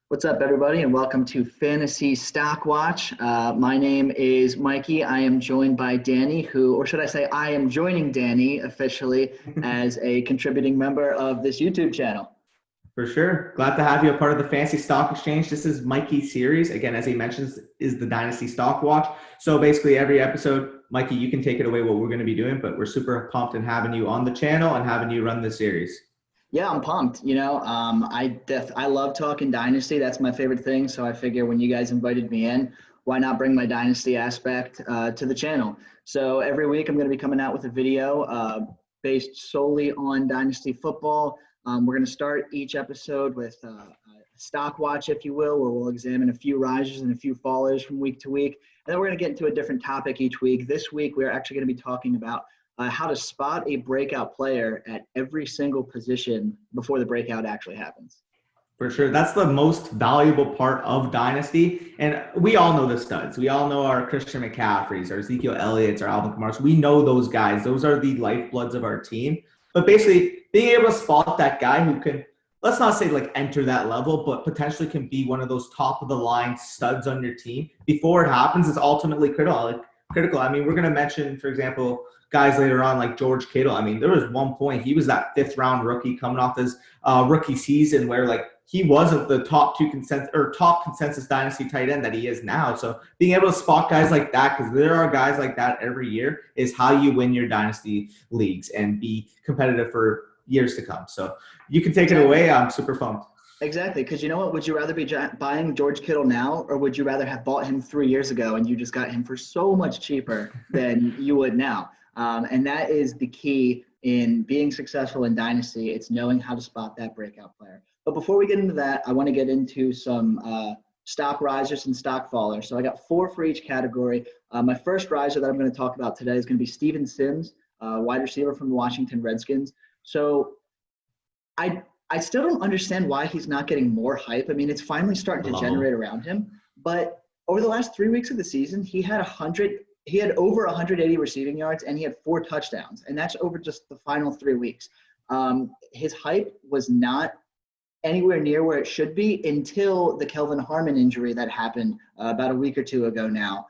What's up, everybody, and welcome to Fantasy Stock Watch. My name is Mikey. I am joined by Danny, or should I say, I am joining Danny officially as a contributing member of this YouTube channel. For sure. Glad to have you a part of the Fantasy Stock Exchange. This is Mikey's series. Again, as he mentions, is the Dynasty Stock Watch. So basically every episode, Mikey, you can take it away what we're going to be doing, but we're super pumped in having you on the channel and having you run the series. Yeah, I'm pumped. I love talking Dynasty. That's my favorite thing. So I figure when you guys invited me in, why not bring my Dynasty aspect to the channel? So every week I'm going to be coming out with a video based solely on Dynasty football. We're going to start each episode with a stock watch, if you will, where we'll examine a few risers and a few fallers from week to week. And then we're going to get into a different topic each week. This week, we're actually going to be talking about how to spot a breakout player at every single position before the breakout actually happens. For sure. That's the most valuable part of Dynasty. And we all know the studs. We all know our Christian McCaffreys, our Ezekiel Elliott's, our Alvin Kamara's. We know those guys. Those are the lifebloods of our team. But basically, being able to spot that guy who can, let's not say like enter that level, but potentially can be one of those top of the line studs on your team before it happens is ultimately critical. I mean, we're going to mention, for example, guys later on like George Kittle. I mean, there was one point he was that fifth round rookie coming off his rookie season where like he wasn't the top consensus dynasty tight end that he is now. So being able to spot guys like that, because there are guys like that every year, is how you win your dynasty leagues and be competitive for years to come. So you can take it away. I'm super pumped. Exactly, because you know what? Would you rather be buying George Kittle now, or would you rather have bought him 3 years ago and you just got him for so much cheaper than you would now? And that is the key in being successful in Dynasty. It's knowing how to spot that breakout player. But before we get into that, I want to get into some stock risers and stock fallers. So I got 4 for each category. My first riser that I'm going to talk about today is going to be Steven Sims, wide receiver from the Washington Redskins. So I still don't understand why he's not getting more hype. I mean, it's finally starting to generate around him. But over the last 3 weeks of the season, he had over 180 receiving yards and he had 4 touchdowns. And that's over just the final 3 weeks. His hype was not anywhere near where it should be until the Kelvin Harmon injury that happened about a week or 2 ago now.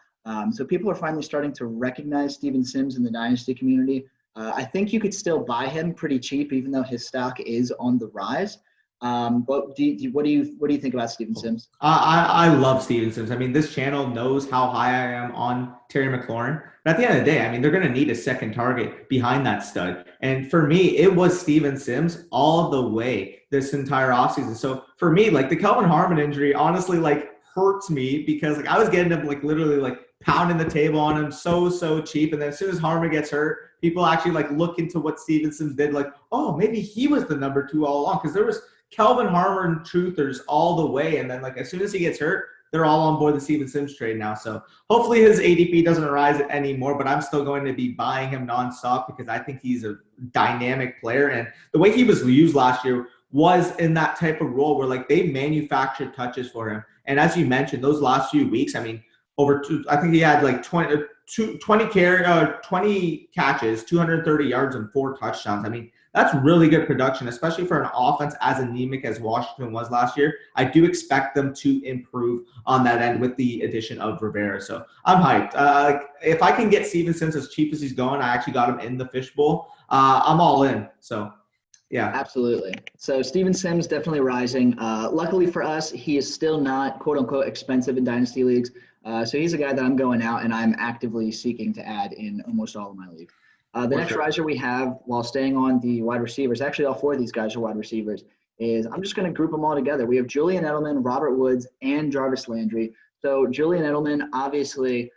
So people are finally starting to recognize Steven Sims in the Dynasty community. I think you could still buy him pretty cheap, even though his stock is on the rise. But what do you think about Steven Sims? I love Steven Sims. I mean, this channel knows how high I am on Terry McLaurin. But at the end of the day, I mean, they're going to need a second target behind that stud. And for me, it was Steven Sims all the way this entire offseason. So for me, like the Kelvin Harmon injury, honestly, like hurts me because like I was getting him like literally like pounding the table on him so cheap. And then as soon as Harmon gets hurt, people actually like look into what Steven Sims did. Like, oh, maybe he was the number 2 all along, because there was Kelvin Harmon truthers all the way. And then like as soon as he gets hurt, they're all on board the Steven Sims trade now. So hopefully his ADP doesn't rise anymore, but I'm still going to be buying him nonstop because I think he's a dynamic player. And the way he was used last year was in that type of role where like they manufactured touches for him. And as you mentioned, those last few weeks, I mean, I think he had like 20 catches, 230 yards, and 4 touchdowns. I mean, that's really good production, especially for an offense as anemic as Washington was last year. I do expect them to improve on that end with the addition of Rivera. So I'm hyped. If I can get Steven Sims as cheap as he's going, I actually got him in the fishbowl. I'm all in. So, yeah. Absolutely. So Steven Sims definitely rising. Luckily for us, he is still not quote unquote expensive in dynasty leagues. So he's a guy that I'm going out and I'm actively seeking to add in almost all of my leagues. The next riser we have, while staying on the wide receivers, actually all 4 of these guys are wide receivers, is I'm just going to group them all together. We have Julian Edelman, Robert Woods, and Jarvis Landry. So Julian Edelman, obviously,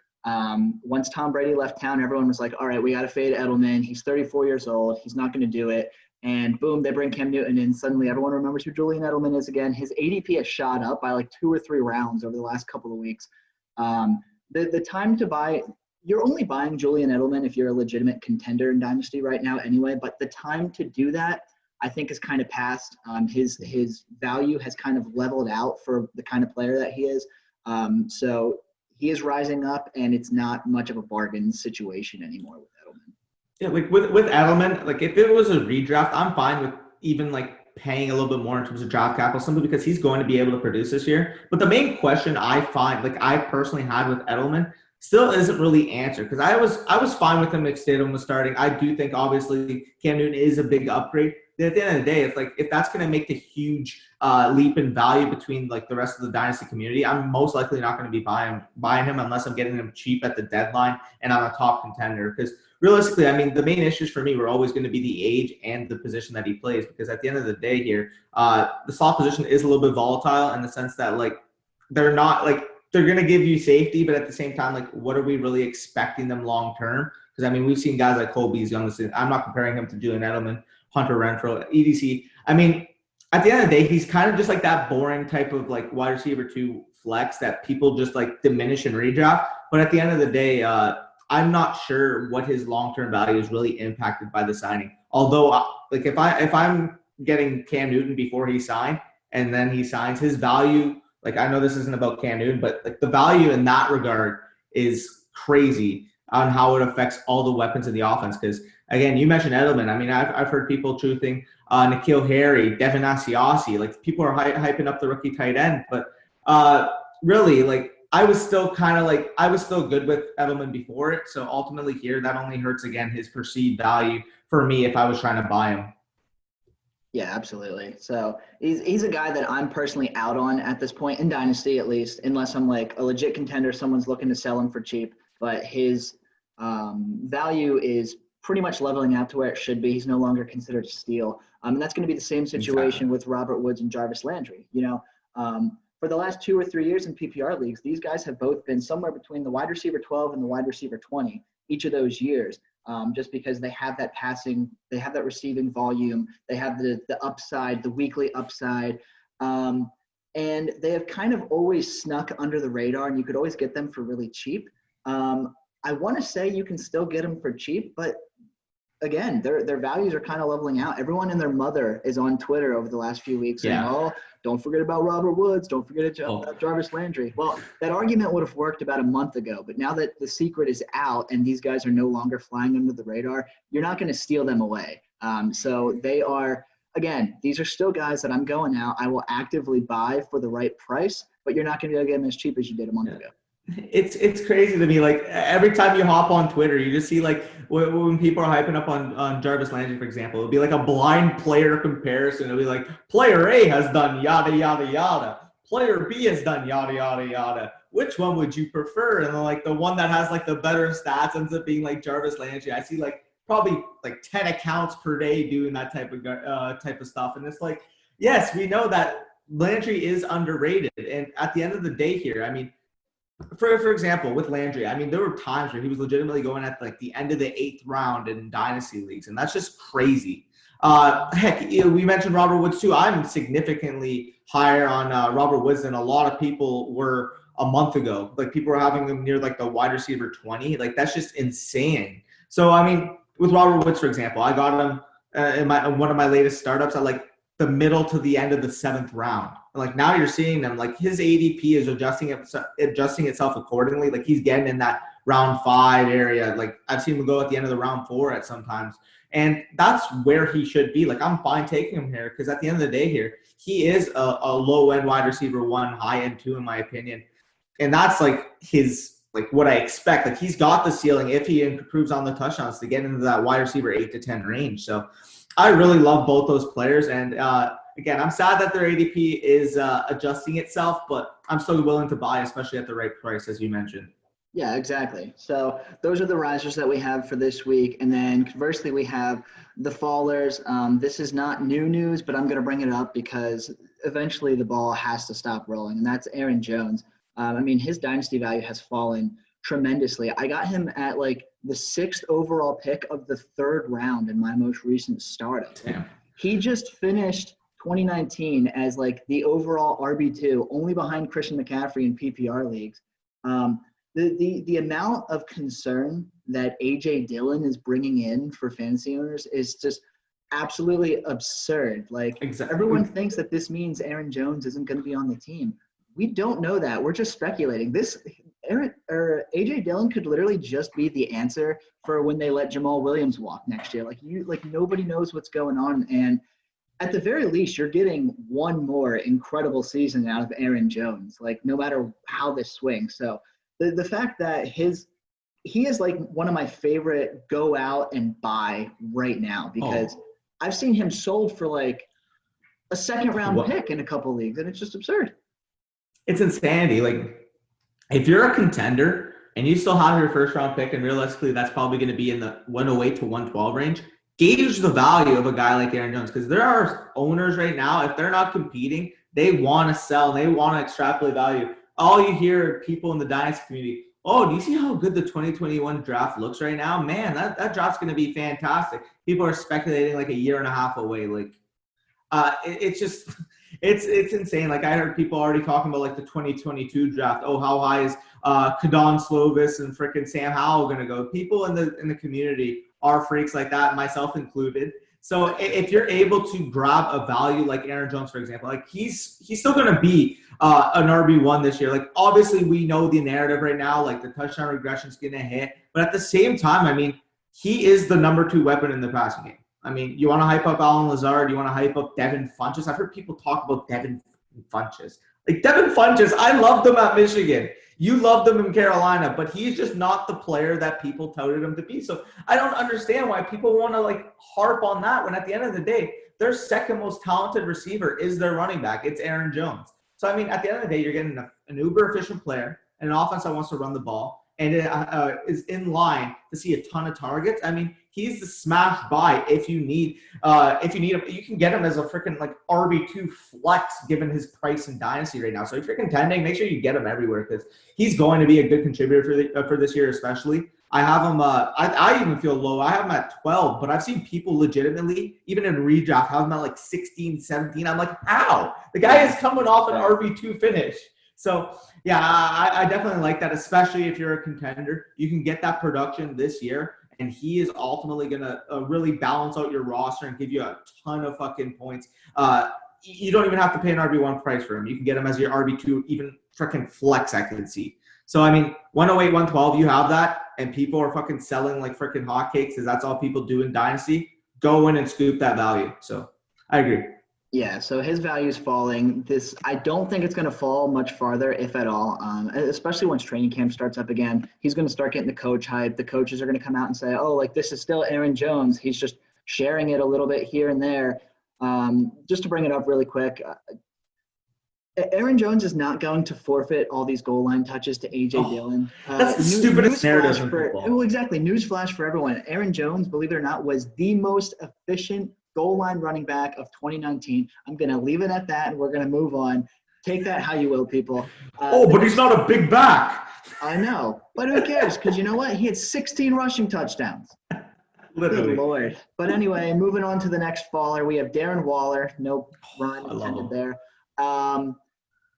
once Tom Brady left town, everyone was like, all right, we got to fade Edelman. He's 34 years old. He's not going to do it. And boom, they bring Cam Newton in. Suddenly everyone remembers who Julian Edelman is again. His ADP has shot up by like 2 or 3 rounds over the last couple of weeks. The time to buy, you're only buying Julian Edelman if you're a legitimate contender in Dynasty right now anyway, but the time to do that, I think, is kind of past. His value has kind of leveled out for the kind of player that he is. So he is rising up, and it's not much of a bargain situation anymore with Edelman. Yeah, like with Edelman, like if it was a redraft, I'm fine with even like paying a little bit more in terms of draft capital simply because he's going to be able to produce this year. But the main question I find, like I personally had with Edelman, still isn't really answered because I was fine with him if Stidham was starting. I do think obviously Cam Newton is a big upgrade. At the end of the day, it's like if that's going to make the huge leap in value between like the rest of the dynasty community, I'm most likely not going to be buying him unless I'm getting him cheap at the deadline and I'm a top contender. Because realistically, I mean, the main issues for me were always going to be the age and the position that he plays. Because at the end of the day here, the slot position is a little bit volatile in the sense that like they're not like they're going to give you safety, but at the same time, like what are we really expecting them long term? Because I mean, we've seen guys like Cole Beasley on this. I'm not comparing him to Julian Edelman, Hunter Renfrow, EDC. I mean, at the end of the day, he's kind of just like that boring type of like wide receiver 2 flex that people just like diminish and redraft. But at the end of the day, I'm not sure what his long-term value is really impacted by the signing. Although, like if I'm getting Cam Newton before he signed and then he signs, his value, like I know this isn't about Cam Newton, but like the value in that regard is crazy on how it affects all the weapons in the offense. Because again, you mentioned Edelman. I mean, I've heard people truthing N'Keal Harry, Devin Asiasi. Like people are hyping up the rookie tight end, but really, like I was still good with Edelman before it. So ultimately, here that only hurts again his perceived value for me if I was trying to buy him. Yeah, absolutely. So he's a guy that I'm personally out on at this point in Dynasty, at least, unless I'm like a legit contender, someone's looking to sell him for cheap. But his value is pretty much leveling out to where it should be. He's no longer considered a steal. And that's going to be the same situation with Robert Woods and Jarvis Landry. You know, for the last 2 or 3 years in PPR leagues, these guys have both been somewhere between the wide receiver 12 and the wide receiver 20 each of those years. Just because they have that passing, they have that receiving volume, they have the upside, the weekly upside, and they have kind of always snuck under the radar, and you could always get them for really cheap. I want to say you can still get them for cheap, but again, their values are kind of leveling out. Everyone and their mother is on Twitter over the last few weeks saying, oh, don't forget about Robert Woods. Don't forget about Jarvis Landry. Well, that argument would have worked about a month ago, but now that the secret is out and these guys are no longer flying under the radar, you're not going to steal them away. So they are, again, these are still guys that I'm going out. I will actively buy for the right price, but you're not going to be able to get them as cheap as you did a month ago. It's crazy to me. Like every time you hop on Twitter, you just see like when people are hyping up on Jarvis Landry, for example, it'll be like a blind player comparison. It'll be like player A has done yada yada yada, player B has done yada yada yada. Which one would you prefer? And then like the one that has like the better stats ends up being like Jarvis Landry. I see like probably like 10 accounts per day doing that type of stuff, and it's like, yes, we know that Landry is underrated, and at the end of the day here, I mean. For example, with Landry, I mean, there were times where he was legitimately going at like the end of the 8th round in dynasty leagues, and that's just crazy. Heck, we mentioned Robert Woods too. I'm significantly higher on Robert Woods than a lot of people were a month ago. Like people were having him near like the wide receiver 20. Like that's just insane. So I mean, with Robert Woods, for example, I got him in one of my latest startups at like the middle to the end of the 7th round. Like now you're seeing them, like his ADP is adjusting itself accordingly. Like he's getting in that round 5 area. Like I've seen him go at the end of the round 4 at sometimes. And that's where he should be. Like I'm fine taking him here because at the end of the day here, he is a low end wide receiver 1, high end 2 in my opinion. And that's like his, like what I expect. Like he's got the ceiling if he improves on the touchdowns to get into that wide receiver 8 to 10 range. So I really love both those players. And again, I'm sad that their ADP is adjusting itself, but I'm still willing to buy, especially at the right price, as you mentioned. Yeah, exactly. So those are the risers that we have for this week. And then conversely, we have the fallers. This is not new news, but I'm going to bring it up because eventually the ball has to stop rolling, and that's Aaron Jones. I mean, his dynasty value has fallen tremendously. I got him at like the 6th overall pick of the 3rd round in my most recent startup. Damn. He just finished 2019 as like the overall RB2, only behind Christian McCaffrey in PPR leagues. The amount of concern that A.J. Dillon is bringing in for fantasy owners is just absolutely absurd. Like everyone thinks that this means Aaron Jones isn't going to be on the team. We don't know that. We're just speculating. A.J. Dillon could literally just be the answer for when they let Jamal Williams walk next year. Like nobody knows what's going on, and at the very least, you're getting one more incredible season out of Aaron Jones, like no matter how this swings. So the fact that he is like one of my favorite go out and buy right now, because I've seen him sold for like a second round pick in a couple leagues, and it's just absurd. It's insanity. Like, if you're a contender and you still have your first round pick, and realistically that's probably going to be in the 108 to 112 range, gauge the value of a guy like Aaron Jones, because there are owners right now, if they're not competing, they want to sell, they want to extrapolate value. All you hear are people in the Dynasty community, oh, do you see how good the 2021 draft looks right now? Man, that draft's going to be fantastic. People are speculating like a year and a half away. Like, it's just it's insane. Like, I heard people already talking about like the 2022 draft. Oh, how high is Kadon Slovis and freaking Sam Howell going to go? People in the community are freaks like that, myself included. So if you're able to grab a value like Aaron Jones, for example, like he's still going to be an RB1 this year. Like, obviously we know the narrative right now, like the touchdown regression is going to hit, but at the same time, I mean, he is the number 2 weapon in the passing game. I mean, you want to hype up Alan Lazard, you want to hype up Devin Funchess. I've heard people talk about Devin Funchess. Like, Devin Funchess, I loved him at Michigan. You loved him in Carolina, but he's just not the player that people touted him to be. So I don't understand why people want to like harp on that when at the end of the day, their second most talented receiver is their running back. It's Aaron Jones. So, I mean, at the end of the day, you're getting an uber efficient player and an offense that wants to run the ball and is in line to see a ton of targets. I mean, he's the smash buy if you need him. You can get him as a freaking like RB2 flex given his price in Dynasty right now. So if you're contending, make sure you get him everywhere, because he's going to be a good contributor for this year especially. I have him I even feel low. I have him at 12, but I've seen people legitimately, even in redraft, have him at like 16, 17. I'm like, how? The guy is coming off an RB2 finish. So, yeah, I definitely like that, especially if you're a contender. You can get that production this year, and he is ultimately going to really balance out your roster and give you a ton of fucking points. You don't even have to pay an RB1 price for him. You can get him as your RB2, even freaking flex, I can see. So, I mean, 108, 112, you have that, and people are fucking selling like freaking hotcakes, because that's all people do in Dynasty. Go in and scoop that value. So, I agree. Yeah, so his value is falling. I don't think it's going to fall much farther, if at all, especially once training camp starts up again. He's going to start getting the coach hype. The coaches are going to come out and say, oh, like, this is still Aaron Jones. He's just sharing it a little bit here and there. Just to bring it up really quick, Aaron Jones is not going to forfeit all these goal line touches to A.J. Dillon. That's the stupidest narrative in football. Well, exactly. Newsflash for everyone. Aaron Jones, believe it or not, was the most efficient goal line running back of 2019. I'm going to leave it at that, and we're going to move on. Take that how you will, people. But he's not a big back. I know, but who cares? Because you know what? He had 16 rushing touchdowns. Literally. Good Lord. But anyway, moving on to the next faller, we have Darren Waller. No run intended there.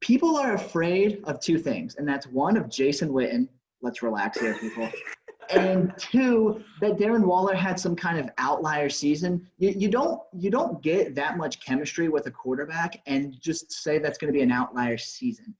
People are afraid of 2 things, and that's one, of Jason Witten. Let's relax here, people. And 2, that Darren Waller had some kind of outlier season. You don't get that much chemistry with a quarterback and just say that's going to be an outlier season.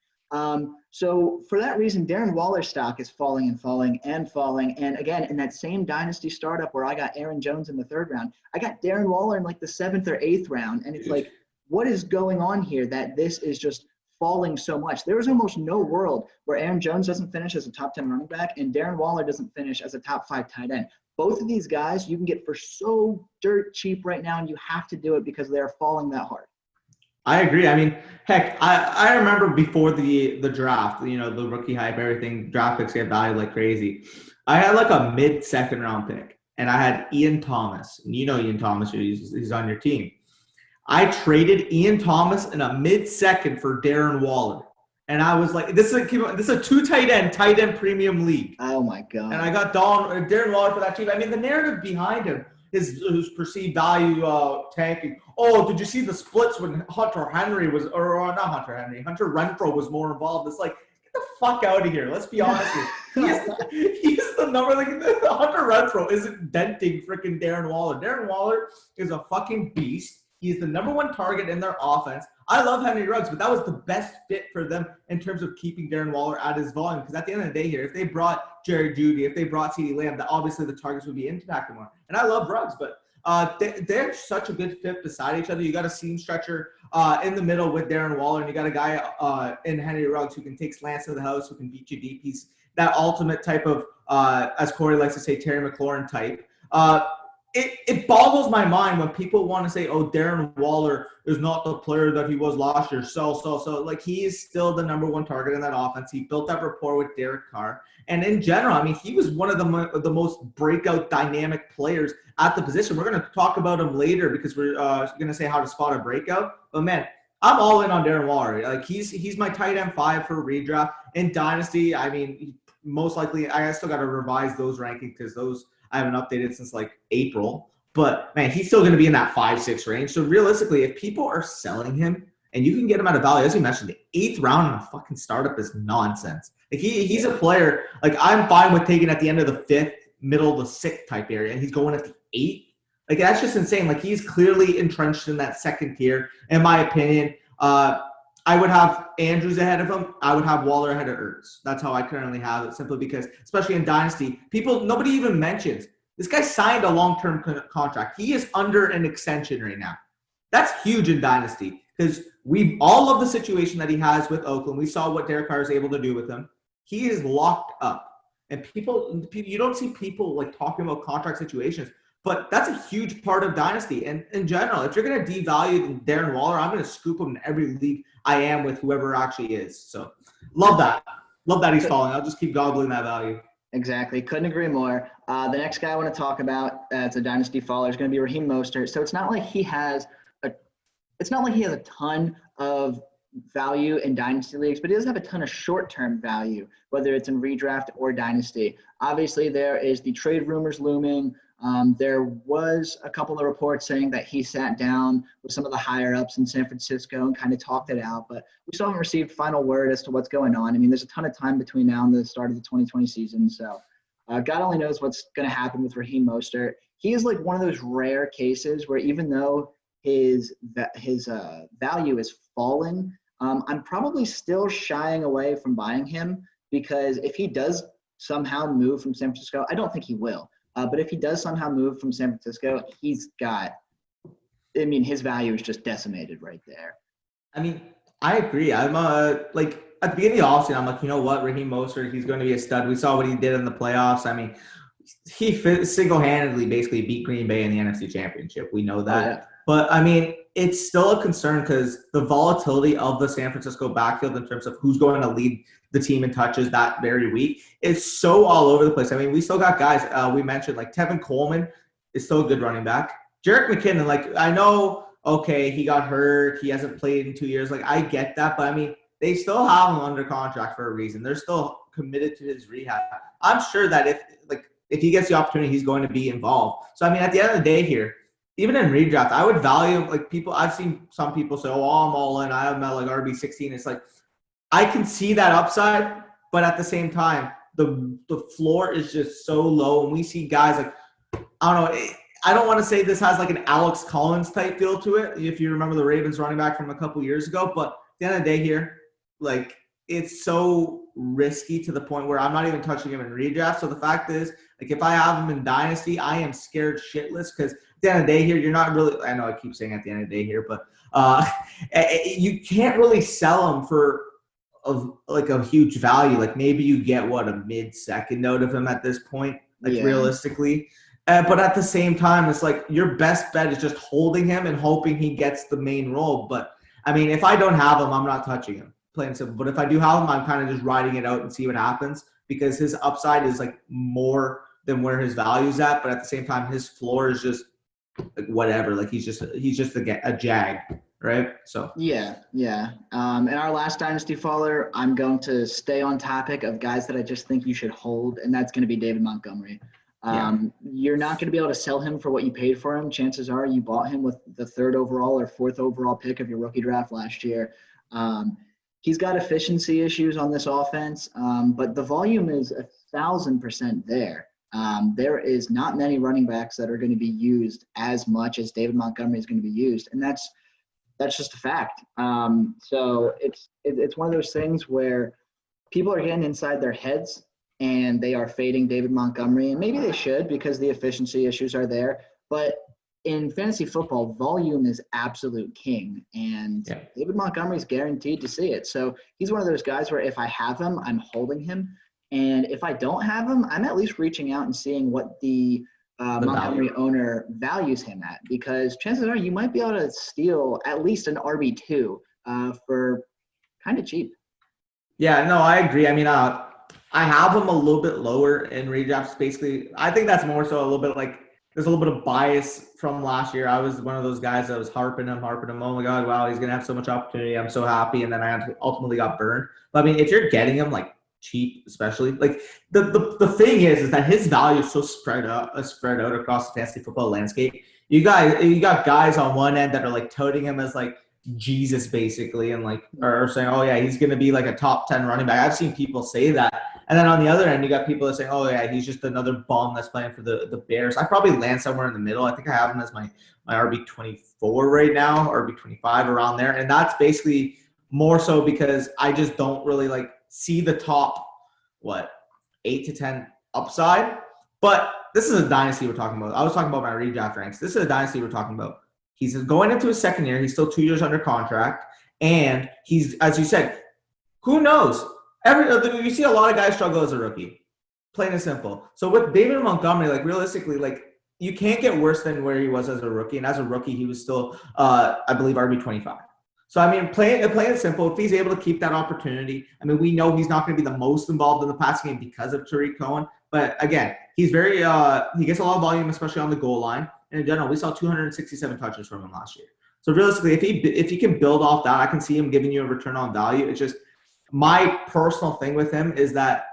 So for that reason, Darren Waller's stock is falling and falling and falling. And again, in that same Dynasty startup where I got Aaron Jones in the 3rd round, I got Darren Waller in like the 7th or 8th round. And it's like, what is going on here that this is just falling so much? There is almost no world where Aaron Jones doesn't finish as a top 10 running back and Darren Waller doesn't finish as a top 5 tight end. Both of these guys you can get for so dirt cheap right now, and you have to do it because they're falling that hard. I agree. I mean, heck, I remember before the draft, you know, the rookie hype, everything, draft picks get valued like crazy. I had like a mid-second round pick, and I had Ian Thomas. And you know Ian Thomas, he's on your team. I traded Ian Thomas in a mid-second for Darren Waller. And I was like, this is a 2 tight end premium league. Oh, my God. And I got Darren Waller for that cheap. I mean, the narrative behind him, his perceived value tanking. Oh, did you see the splits when Hunter Renfrow was more involved? It's like, get the fuck out of here. Let's be honest here. He's the number, like, the Hunter Renfrow isn't denting freaking Darren Waller. Darren Waller is a fucking beast. He's the number 1 target in their offense. I love Henry Ruggs, but that was the best fit for them in terms of keeping Darren Waller at his volume. Because at the end of the day here, if they brought Jerry Jeudy, if they brought CeeDee Lamb, that obviously the targets would be impacted more. And I love Ruggs, but They're such a good fit beside each other. You got a seam stretcher in the middle with Darren Waller, and you got a guy in Henry Ruggs who can take slants to the house, who can beat you deep. He's that ultimate type of, as Corey likes to say, Terry McLaurin type. It boggles my mind when people want to say, oh, Darren Waller is not the player that he was last year. So, like, he is still the number one target in that offense. He built that rapport with Derek Carr. And in general, I mean, he was one of the most breakout dynamic players at the position. We're going to talk about him later because we're going to say how to spot a breakout. But, man, I'm all in on Darren Waller. Like, he's my tight end 5 for redraft. In Dynasty, I mean, most likely, I still got to revise those rankings because those – I haven't updated since like April, but man, he's still going to be in that 5-6 range. So realistically, if people are selling him and you can get him at a value, as you mentioned, the 8th round in a fucking startup is nonsense. Like he's a player, like I'm fine with taking at the end of the 5th, middle of the 6th type area, and he's going at the 8th. Like that's just insane. Like he's clearly entrenched in that second tier, in my opinion. I would have Andrews ahead of him. I would have Waller ahead of Ertz. That's how I currently have it, simply because, especially in Dynasty, nobody even mentions this guy signed a long-term contract. He is under an extension right now. That's huge in Dynasty because we all love the situation that he has with Oakland. We saw what Derek Carr is able to do with him. He is locked up, and people you don't see people like talking about contract situations. But that's a huge part of Dynasty. And in general, if you're going to devalue Darren Waller, I'm going to scoop him in every league I am with whoever actually is. So love that. Love that he's falling. I'll just keep gobbling that value. Exactly. Couldn't agree more. The next guy I want to talk about as a Dynasty faller is going to be Raheem Mostert. So it's not like he has a ton of value in Dynasty leagues, but he does have a ton of short-term value, whether it's in redraft or Dynasty. Obviously, there is the trade rumors looming. There was a couple of reports saying that he sat down with some of the higher ups in San Francisco and kind of talked it out, but we still haven't received final word as to what's going on. I mean, there's a ton of time between now and the start of the 2020 season, so God only knows what's going to happen with Raheem Mostert. He is like one of those rare cases where even though his value is falling, I'm probably still shying away from buying him because if he does somehow move from San Francisco, I don't think he will. But if he does somehow move from San Francisco, his value is just decimated right there. I mean, I agree. I'm like at the beginning of the offseason, I'm like, you know what, Raheem Mostert, he's going to be a stud. We saw what he did in the playoffs. I mean, he single-handedly basically beat Green Bay in the NFC Championship. We know that. Yeah. But, I mean, it's still a concern because the volatility of the San Francisco backfield in terms of who's going to lead the team in touches that very week is so all over the place. I mean, we still got guys we mentioned, like Tevin Coleman is still a good running back. Jerick McKinnon, like, I know, okay, he got hurt. He hasn't played in 2 years. Like, I get that. But, I mean, they still have him under contract for a reason. They're still committed to his rehab. I'm sure that if he gets the opportunity, he's going to be involved. So, I mean, at the end of the day here, even in redraft, I would value, like, people – I've seen some people say, oh, I'm all in. I have him at, like, RB16. It's like, I can see that upside, but at the same time, the floor is just so low. And we see guys like, I don't know, I don't want to say this has like an Alex Collins type feel to it, if you remember the Ravens running back from a couple years ago. But at the end of the day here, like, it's so risky to the point where I'm not even touching him in redraft. So the fact is, like, if I have him in Dynasty, I am scared shitless because at the end of the day here, you're not really – I know I keep saying at the end of the day here, but you can't really sell him for – of like a huge value. Like maybe you get a mid-second note of him at this point, like realistically. But at the same time, it's like your best bet is just holding him and hoping he gets the main role. But I mean, if I don't have him, I'm not touching him, plain and simple. But if I do have him, I'm kind of just riding it out and see what happens because his upside is like more than where his value's at. But at the same time, his floor is just like whatever. Like he's just a jag. Right. So yeah. In our last Dynasty faller, I'm going to stay on topic of guys that I just think you should hold, and that's going to be David Montgomery. You're not going to be able to sell him for what you paid for him. Chances are you bought him with the 3rd overall or 4th overall pick of your rookie draft last year. He's got efficiency issues on this offense, but the volume is 1,000% there. There is not many running backs that are going to be used as much as David Montgomery is going to be used, and that's just a fact. So it's one of those things where people are getting inside their heads and they are fading David Montgomery, and maybe they should because the efficiency issues are there. But in fantasy football, volume is absolute king, and Yeah. David Montgomery's guaranteed to see it. So he's one of those guys where if I have him, I'm holding him. And if I don't have him, I'm at least reaching out and seeing what the Montgomery value owner values him at, because chances are you might be able to steal at least an RB2 for kind of cheap. Yeah, no, I agree. I mean, I have him a little bit lower in redrafts. Basically, I think that's more so a little bit like there's a little bit of bias from last year. I was one of those guys that was harping him. Oh my God, wow, he's gonna have so much opportunity. I'm so happy, and then I ultimately got burned. But I mean, if you're getting him like cheap, especially like the thing is that his value is so spread out across the fantasy football landscape. You got guys on one end that are like toting him as like Jesus basically, and like are saying, oh yeah, he's gonna be like a top 10 running back. I've seen people say that. And then on the other end, you got people that say, oh yeah, he's just another bum that's playing for the Bears. I probably land somewhere in the middle. I think I have him as my RB24 right now, RB25 around there. And that's basically more so because I just don't really like see the top 8 to 10 upside. But this is a dynasty we're talking about. I was talking about my redraft ranks. This is a dynasty we're talking about. He's going into his second year. He's still 2 years under contract. And he's, as you said, who knows? You see a lot of guys struggle as a rookie. Plain and simple. So with David Montgomery, like realistically, like you can't get worse than where he was as a rookie. And as a rookie, he was still, I believe, RB25. So, I mean, plain and simple, if he's able to keep that opportunity, I mean, we know he's not going to be the most involved in the passing game because of Tariq Cohen. But again, he's very, he gets a lot of volume, especially on the goal line. And in general, we saw 267 touches from him last year. So realistically, if he can build off that, I can see him giving you a return on value. It's just my personal thing with him is that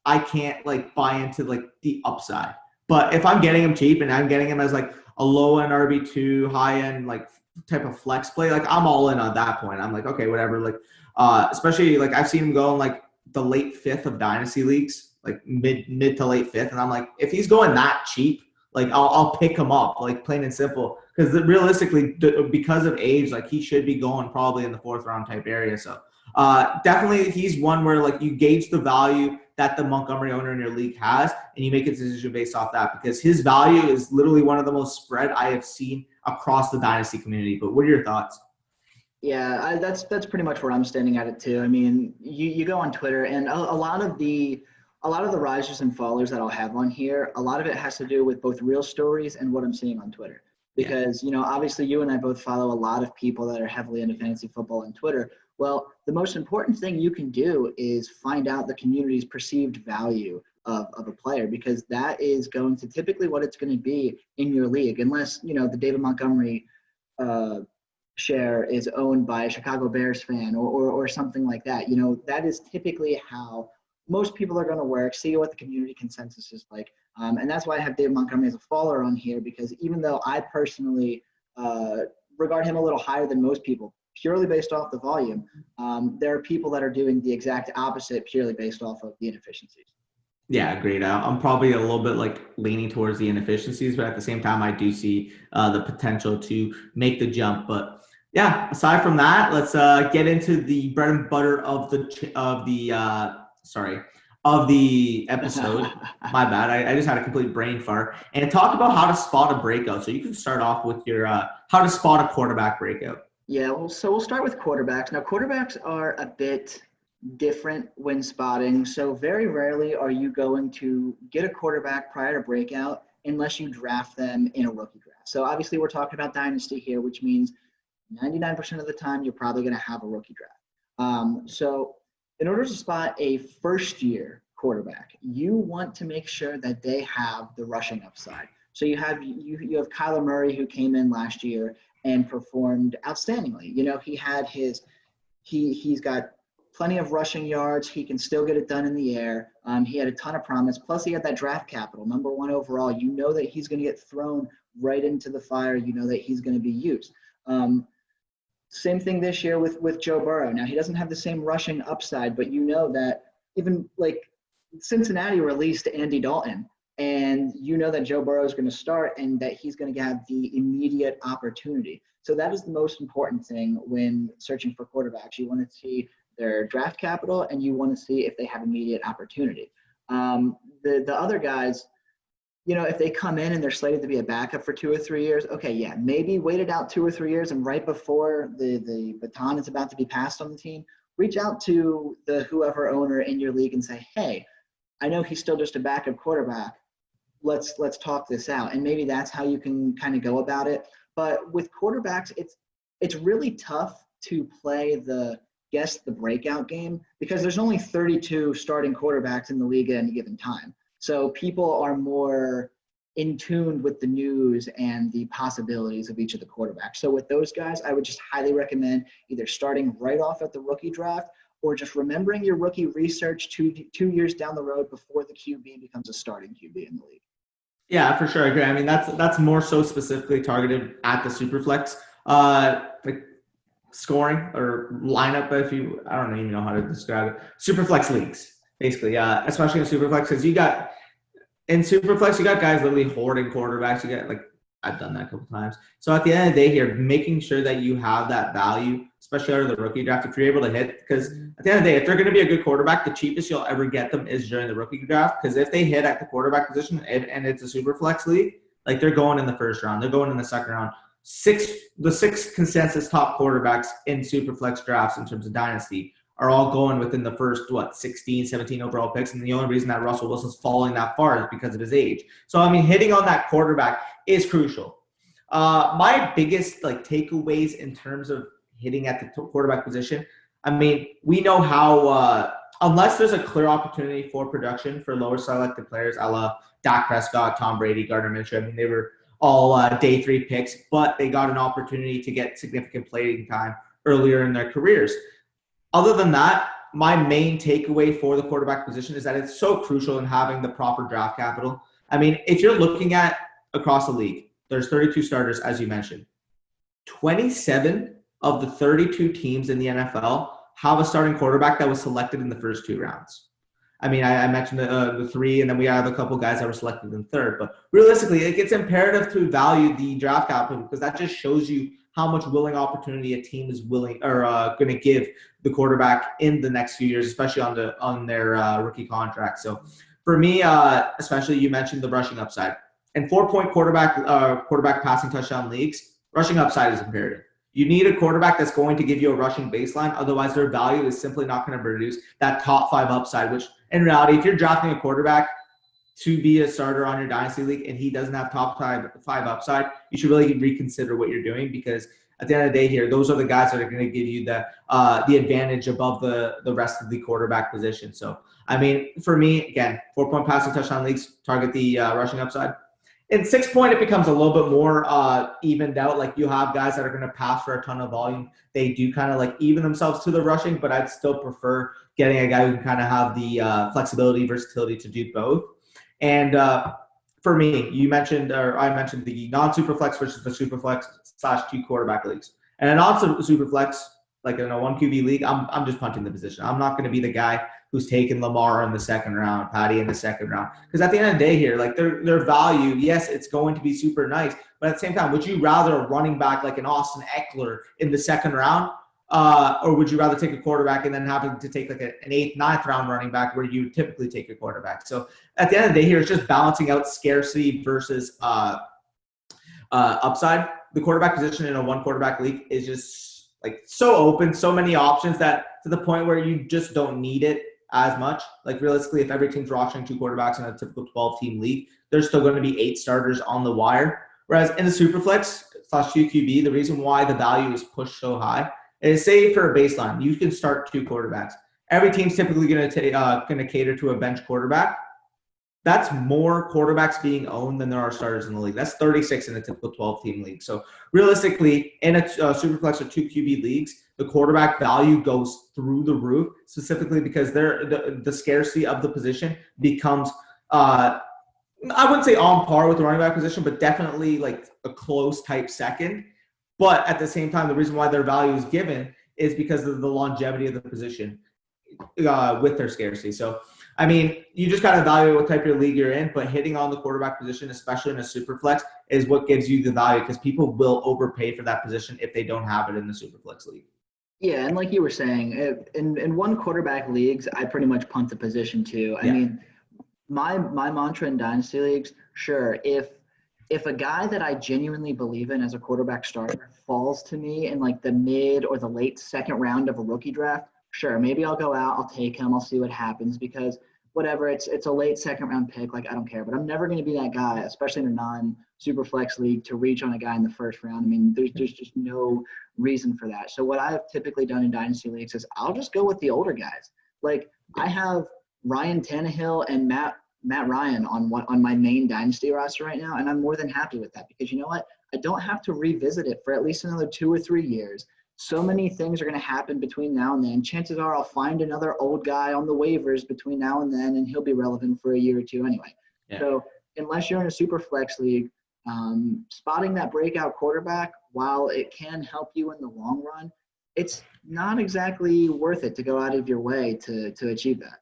I can't like buy into like the upside. But if I'm getting him cheap and I'm getting him as like a low end RB2, high end like type of flex play, like I'm all in on that point. I'm like, okay, whatever. Like, especially like I've seen him go in like the late fifth of dynasty leagues, like mid to late fifth, and I'm like, if he's going that cheap, like I'll pick him up, like plain and simple. Because realistically, because of age, like he should be going probably in the 4th round type area. So definitely, he's one where like you gauge the value that the Montgomery owner in your league has, and you make a decision based off that, because his value is literally one of the most spread I have seen across the dynasty community. But what are your thoughts? Yeah, that's pretty much where I'm standing at it too. I mean, you go on Twitter, and a lot of the risers and fallers that I'll have on here, a lot of it has to do with both real stories and what I'm seeing on Twitter. Because, you know, obviously you and I both follow a lot of people that are heavily into fantasy football on Twitter. Well, the most important thing you can do is find out the community's perceived value of a player, because that is going to typically what it's going to be in your league, unless, you know, the David Montgomery share is owned by a Chicago Bears fan or something like that. You know, that is typically how most people are going to work, see what the community consensus is like. And that's why I have David Montgomery as a faller on here, because even though I personally regard him a little higher than most people, purely based off the volume, there are people that are doing the exact opposite purely based off of the inefficiencies. Yeah, agreed. I'm probably a little bit like leaning towards the inefficiencies, but at the same time, I do see the potential to make the jump. But yeah, aside from that, let's get into the bread and butter of the episode. My bad. I just had a complete brain fart. And talk about how to spot a breakout. So you can start off with your how to spot a quarterback breakout. Yeah, well, so we'll start with quarterbacks. Now, quarterbacks are a bit different when spotting. So very rarely are you going to get a quarterback prior to breakout unless you draft them in a rookie draft. So obviously we're talking about dynasty here, which means 99% of the time you're probably going to have a rookie draft. So in order to spot a first-year quarterback, you want to make sure that they have the rushing upside. So you have Kyler Murray, who came in last year and performed outstandingly. You know, he's got plenty of rushing yards. He can still get it done in the air. He had a ton of promise. Plus, he had that draft capital, #1 overall. You know that he's going to get thrown right into the fire. You know that he's going to be used. Same thing this year with Joe Burrow. Now, he doesn't have the same rushing upside, but you know that even like Cincinnati released Andy Dalton, and you know that Joe Burrow is going to start and that he's going to have the immediate opportunity. So that is the most important thing when searching for quarterbacks. You want to see their draft capital, and you want to see if they have immediate opportunity. The other guys, if they come in and they're slated to be a backup for 2 or 3 years, okay, yeah, maybe wait it out 2 or 3 years, and right before the baton is about to be passed on the team, reach out to the whoever owner in your league and say, hey, I know he's still just a backup quarterback. Let's talk this out. And maybe that's how you can kind of go about it. But with quarterbacks, it's really tough to play the breakout game because there's only 32 starting quarterbacks in the league at any given time. So people are more in tune with the news and the possibilities of each of the quarterbacks. So with those guys, I would just highly recommend either starting right off at the rookie draft or just remembering your rookie research two years down the road before the QB becomes a starting QB in the league. Yeah, for sure. I agree. I mean, that's more so specifically targeted at the Superflex, like scoring or lineup. I don't even know how to describe it. Superflex leagues, basically. Especially in Superflex, because in Superflex, you got guys literally hoarding quarterbacks. You got I've done that a couple times. So at the end of the day here, making sure that you have that value, especially out of the rookie draft, if you're able to hit, because at the end of the day, if they're going to be a good quarterback, the cheapest you'll ever get them is during the rookie draft. Because if they hit at the quarterback position and it's a super flex league, they're going in the first round, they're going in the second round. The six consensus top quarterbacks in super flex drafts in terms of dynasty are all going within the first 16, 17 overall picks. And the only reason that Russell Wilson's falling that far is because of his age. So, I mean, hitting on that quarterback is crucial. My biggest takeaways in terms of hitting at the quarterback position, I mean, we know how unless there's a clear opportunity for production for lower selected players, a la Dak Prescott, Tom Brady, Gardner Minshew, I mean, they were all day 3 picks, but they got an opportunity to get significant playing time earlier in their careers. Other than that, my main takeaway for the quarterback position is that it's so crucial in having the proper draft capital. I mean, if you're looking at across the league, there's 32 starters, as you mentioned. 27 of the 32 teams in the NFL have a starting quarterback that was selected in the first 2 rounds. I mean, I mentioned the 3, and then we have a couple guys that were selected in the 3rd. But realistically, it's imperative to value the draft capital because that just shows you how much willing opportunity a team is willing or going to give the quarterback in the next few years, especially on their rookie contract. So for me, especially you mentioned the rushing upside. And 4-point quarterback passing touchdown leagues, rushing upside is imperative. You need a quarterback that's going to give you a rushing baseline. Otherwise, their value is simply not going to produce that top 5 upside, which in reality, if you're drafting a quarterback to be a starter on your dynasty league and he doesn't have top 5 upside, you should really reconsider what you're doing because at the end of the day here, those are the guys that are going to give you the advantage above the rest of the quarterback position. So, I mean, for me, again, 4-point passing touchdown leagues target the rushing upside. In 6-point, it becomes a little bit more evened out. You have guys that are going to pass for a ton of volume. They do kind of even themselves to the rushing, but I'd still prefer getting a guy who can kind of have the flexibility, versatility to do both. And for me, I mentioned the non-superflex versus the superflex / 2 quarterback leagues. And a non-superflex, like in a 1 QB league, I'm just punting the position. I'm not going to be the guy who's taking Lamar in the 2nd round, Patty in the 2nd round. Because at the end of the day here, their value, yes, it's going to be super nice. But at the same time, would you rather a running back like an Austin Eckler in the 2nd round? Or would you rather take a quarterback and then having to take an 8th, 9th round running back where you typically take a quarterback? So at the end of the day here, it's just balancing out scarcity versus upside. The quarterback position in a 1 quarterback league is just so open, so many options that to the point where you just don't need it as much. Realistically, if every team's rostering 2 quarterbacks in a typical 12-team league, there's still going to be 8 starters on the wire. Whereas in the Superflex / 2 QB, the reason why the value is pushed so high is, say for a baseline, you can start 2 quarterbacks. Every team's typically going to cater to a bench quarterback. That's more quarterbacks being owned than there are starters in the league. That's 36 in a typical 12-team league. So realistically, in a Superflex or 2 QB leagues, the quarterback value goes through the roof, specifically because the scarcity of the position becomes, I wouldn't say on par with the running back position, but definitely a close type second. But at the same time, the reason why their value is given is because of the longevity of the position with their scarcity. So, I mean, you just got to evaluate what type of league you're in, but hitting on the quarterback position, especially in a super flex, is what gives you the value because people will overpay for that position if they don't have it in the super flex league. Yeah, and like you were saying, in 1 quarterback leagues, I pretty much punt the position too. I mean, My mantra in dynasty leagues, sure, if a guy that I genuinely believe in as a quarterback starter falls to me in like the mid or the late second round of a rookie draft, sure, maybe I'll go out, I'll take him, I'll see what happens, because whatever, it's a late second round pick, like I don't care. But I'm never going to be that guy, especially in a non super flex league, to reach on a guy in the first round. I mean, there's just no reason for that. So what I've typically done in dynasty leagues is I'll just go with the older guys. Like I have Ryan Tannehill and Matt Ryan on my main dynasty roster right now, and I'm more than happy with that, because you know what? I don't have to revisit it for at least another 2 or 3 years. So many things are going to happen between now and then. Chances are I'll find another old guy on the waivers between now and then, and he'll be relevant for a year or two anyway. Yeah. So unless you're in a super flex league, spotting that breakout quarterback, while it can help you in the long run, it's not exactly worth it to go out of your way to achieve that.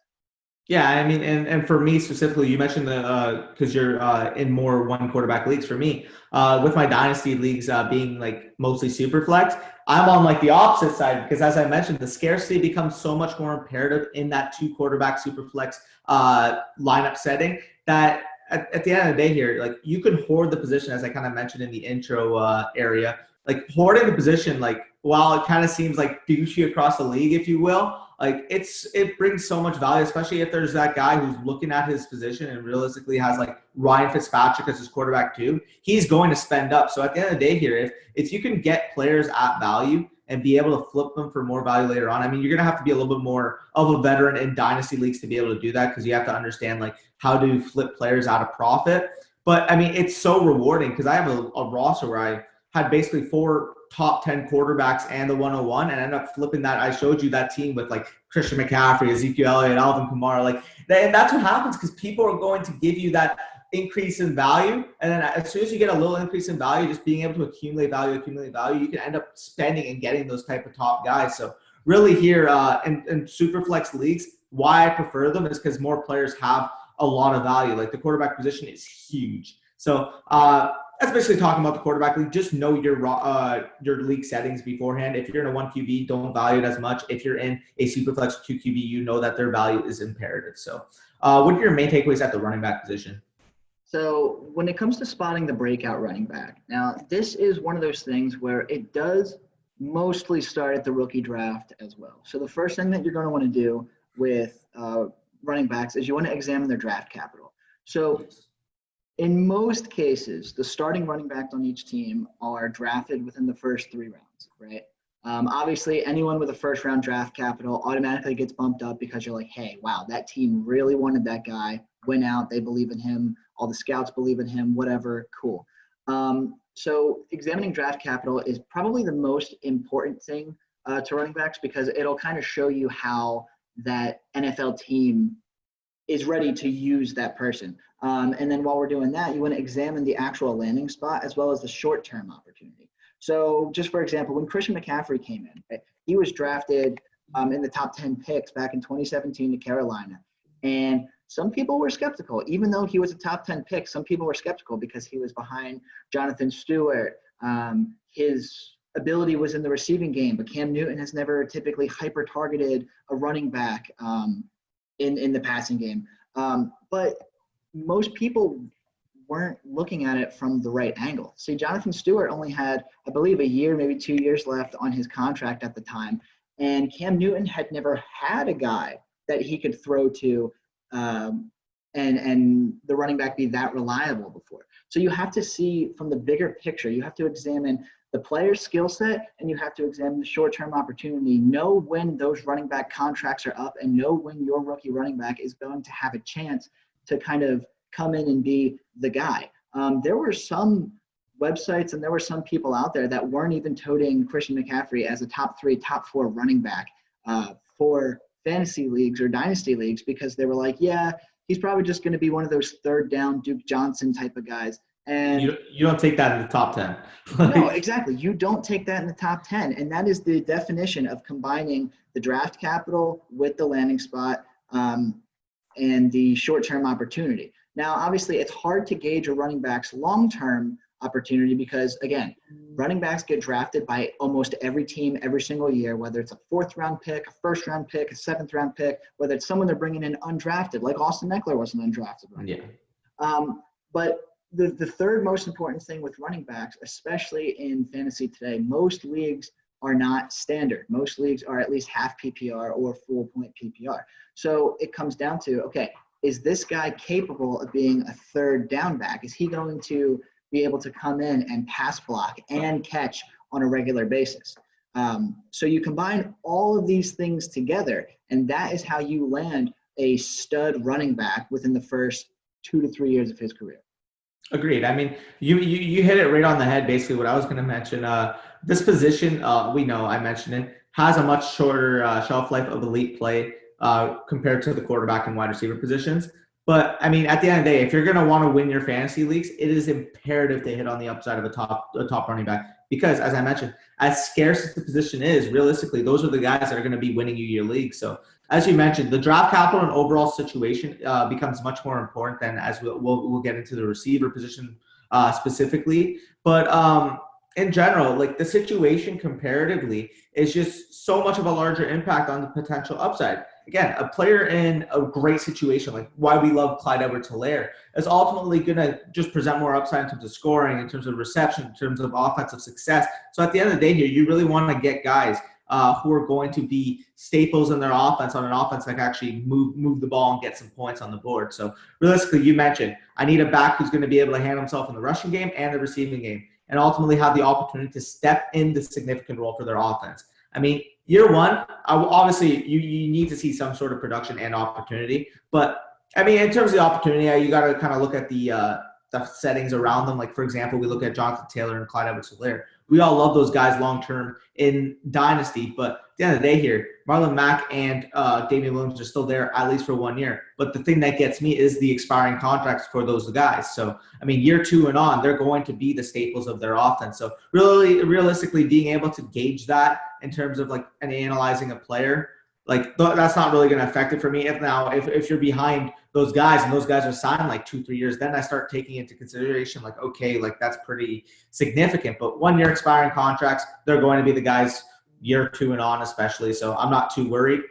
Yeah, I mean, and for me specifically, you mentioned because you're in more one quarterback leagues. For me, with my dynasty leagues being like mostly super flex, I'm on like the opposite side, because as I mentioned, the scarcity becomes so much more imperative in that 2 quarterback super flex lineup setting, that at the end of the day here, like you can hoard the position, as I kind of mentioned in the intro area. Like hoarding the position, like while it kind of seems like douchey across the league, if you will, like it brings so much value, especially if there's that guy who's looking at his position and realistically has like Ryan Fitzpatrick as his quarterback too. He's going to spend up. So at the end of the day here, if you can get players at value and be able to flip them for more value later on, I mean, you're going to have to be a little bit more of a veteran in dynasty leagues to be able to do that, because you have to understand like how to flip players out of profit. But I mean, it's so rewarding, because I have a roster where I had basically 4 top 10 quarterbacks and the 101, and ended up flipping that. I showed you that team with like Christian McCaffrey, Ezekiel Elliott, Alvin Kamara. Like, and that's what happens, because people are going to give you that increase in value. And then as soon as you get a little increase in value, just being able to accumulate value, you can end up spending and getting those type of top guys. So really here in super flex leagues, why I prefer them is because more players have a lot of value. Like the quarterback position is huge. So that's basically talking about the quarterback league. Just know your league settings beforehand. If you're in a 1 QB, don't value it as much. If you're in a Superflex 2 QB, you know that their value is imperative. So what are your main takeaways at the running back position? So when it comes to spotting the breakout running back, now this is one of those things where it does mostly start at the rookie draft as well. So the first thing that you're going to want to do with running backs is you want to examine their draft capital. So in most cases, the starting running backs on each team are drafted within the first 3 rounds, right? Obviously, anyone with a first-round draft capital automatically gets bumped up, because you're like, hey, wow, that team really wanted that guy, went out, they believe in him, all the scouts believe in him, whatever, cool. So examining draft capital is probably the most important thing to running backs, because it'll kind of show you how that NFL team is ready to use that person. And then while we're doing that, you want to examine the actual landing spot as well as the short-term opportunity. So just for example, when Christian McCaffrey came in, right, he was drafted in the top 10 picks back in 2017 to Carolina. And some people were skeptical. Even though he was a top 10 pick, some people were skeptical because he was behind Jonathan Stewart. His ability was in the receiving game, but Cam Newton has never typically hyper-targeted a running back in the passing game. But most people weren't looking at it from the right angle. See, Jonathan Stewart only had, I believe, a year, maybe 2 years left on his contract at the time. And Cam Newton had never had a guy that he could throw to and the running back be that reliable before. So you have to see from the bigger picture. You have to examine the player's skill set, and you have to examine the short-term opportunity. Know when those running back contracts are up, and know when your rookie running back is going to have a chance to kind of come in and be the guy. There were some websites and there were some people out there that weren't even toting Christian McCaffrey as a top 3, top 4 running back for fantasy leagues or dynasty leagues, because they were like, yeah, he's probably just going to be one of those third down Duke Johnson type of guys. And you don't take that in the top 10. No, exactly. You don't take that in the top 10. And that is the definition of combining the draft capital with the landing spot and the short-term opportunity. Now, obviously, it's hard to gauge a running back's long-term opportunity because, again, running backs get drafted by almost every team every single year, whether it's a 4th-round pick, a 1st-round pick, a 7th-round pick, whether it's someone they're bringing in undrafted, like Austin Eckler was an undrafted running back. But the third most important thing with running backs, especially in fantasy today, most leagues are not standard. Most leagues are at least half PPR or full point PPR. So it comes down to, okay, is this guy capable of being a 3rd down back? Is he going to be able to come in and pass block and catch on a regular basis? So you combine all of these things together, and that is how you land a stud running back within the first 2 to 3 years of his career. Agreed. I mean, you hit it right on the head, basically what I was going to mention. This position, we know, I mentioned it, has a much shorter shelf life of elite play compared to the quarterback and wide receiver positions. But, I mean, at the end of the day, if you're going to want to win your fantasy leagues, it is imperative to hit on the upside of a top running back. Because, as I mentioned, as scarce as the position is, realistically, those are the guys that are going to be winning you your league. So, as you mentioned, the draft capital and overall situation becomes much more important than as we'll get into the receiver position specifically. But in general, like the situation comparatively is just so much of a larger impact on the potential upside. Again, a player in a great situation, like why we love Clyde Edwards-Helaire, is ultimately going to just present more upside in terms of scoring, in terms of reception, in terms of offensive success. So at the end of the day here, you really want to get guys who are going to be staples in their offense, on an offense that can actually move the ball and get some points on the board. So realistically, you mentioned, I need a back who's going to be able to handle himself in the rushing game and the receiving game, and ultimately have the opportunity to step in the significant role for their offense. I mean, year one, obviously you need to see some sort of production and opportunity. But, I mean, in terms of the opportunity, you got to kind of look at the settings around them. Like, for example, we look at Jonathan Taylor and Clyde Edwards-Helaire. We all love those guys long-term in Dynasty. But at the end of the day here, Marlon Mack and Damian Williams are still there at least for 1 year. But the thing that gets me is the expiring contracts for those guys. So, I mean, year 2 and on, they're going to be the staples of their offense. So, really, realistically, being able to gauge that in terms of, like, analyzing a player, like, that's not really going to affect it for me. If you're behind those guys and those guys are signed like 2-3 years, then I start taking into consideration, like, okay, like that's pretty significant. But 1 year expiring contracts, they're going to be the guys year 2 and on, especially. So I'm not too worried.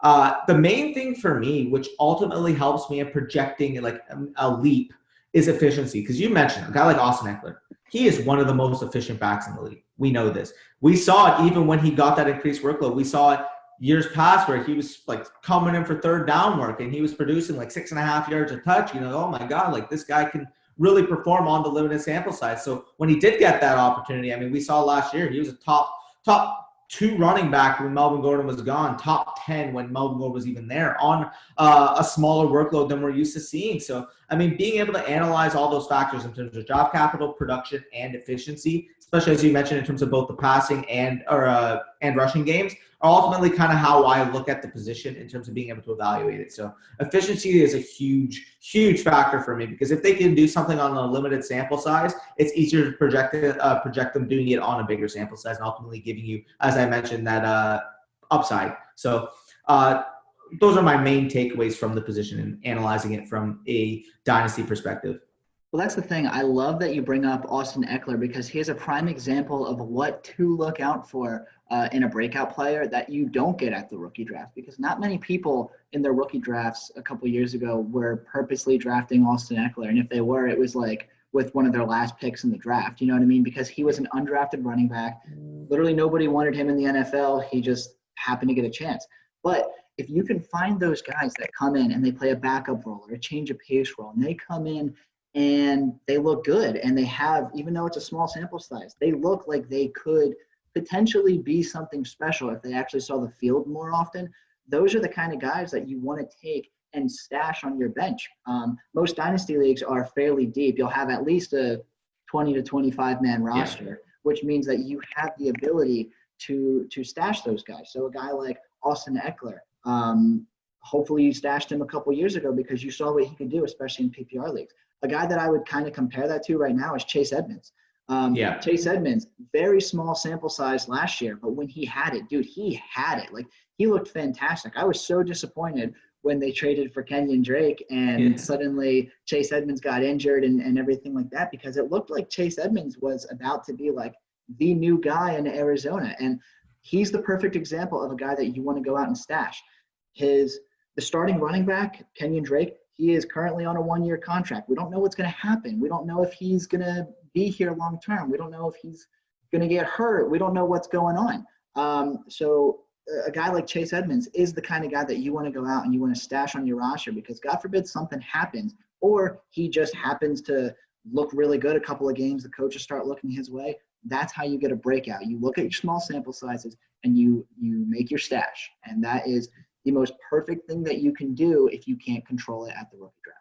The main thing for me, which ultimately helps me in projecting like a leap, is efficiency. Because you mentioned a guy like Austin Eckler. He is one of the most efficient backs in the league. We know this. We saw it even when he got that increased workload. We saw it years past where he was like coming in for 3rd down work and he was producing like 6.5 yards a touch. You know, oh my God, like this guy can really perform on the limited sample size. So when he did get that opportunity, I mean, we saw last year, he was a top 2 running back when Melvin Gordon was gone, top 10 when Melvin Gordon was even there, on a smaller workload than we're used to seeing. So, I mean, being able to analyze all those factors in terms of draft capital, production, and efficiency, especially as you mentioned in terms of both the passing and rushing games, are ultimately kind of how I look at the position in terms of being able to evaluate it. So efficiency is a huge, huge factor for me, because if they can do something on a limited sample size, it's easier to project them doing it on a bigger sample size and ultimately giving you, as I mentioned, that upside. So those are my main takeaways from the position and analyzing it from a dynasty perspective. Well, that's the thing. I love that you bring up Austin Eckler, because he is a prime example of what to look out for in a breakout player that you don't get at the rookie draft, because not many people in their rookie drafts a couple years ago were purposely drafting Austin Eckler. And if they were, it was like with one of their last picks in the draft. You know what I mean? Because he was an undrafted running back. Literally nobody wanted him in the NFL. He just happened to get a chance. But if you can find those guys that come in and they play a backup role or a change of pace role, and they come in and they look good, and they have, even though it's a small sample size, they look like they could potentially be something special if they actually saw the field more often. Those are the kind of guys that you want to take and stash on your bench. Most dynasty leagues are fairly deep. You'll have at least a 20 to 25 man roster, which means that you have the ability to stash those guys. So a guy like Austin Eckler, hopefully you stashed him a couple years ago because you saw what he could do, especially in PPR leagues. A guy that I would kind of compare that to right now is Chase Edmonds. Chase Edmonds, very small sample size last year, but when he had it, dude, he had it. Like, he looked fantastic. I was so disappointed when they traded for Kenyon Drake and suddenly Chase Edmonds got injured and everything like that, because it looked like Chase Edmonds was about to be like the new guy in Arizona. And he's the perfect example of a guy that you want to go out and stash. The starting running back, Kenyon Drake, he is currently on a 1-year contract. We don't know what's going to happen. We don't know if he's going to be here long term. We don't know if he's going to get hurt. We don't know what's going on. So a guy like Chase Edmonds is the kind of guy that you want to go out and you want to stash on your roster, because God forbid something happens, or he just happens to look really good a couple of games, the coaches start looking his way. That's how you get a breakout. You look at your small sample sizes and you make your stash. And that is the most perfect thing that you can do if you can't control it at the rookie draft.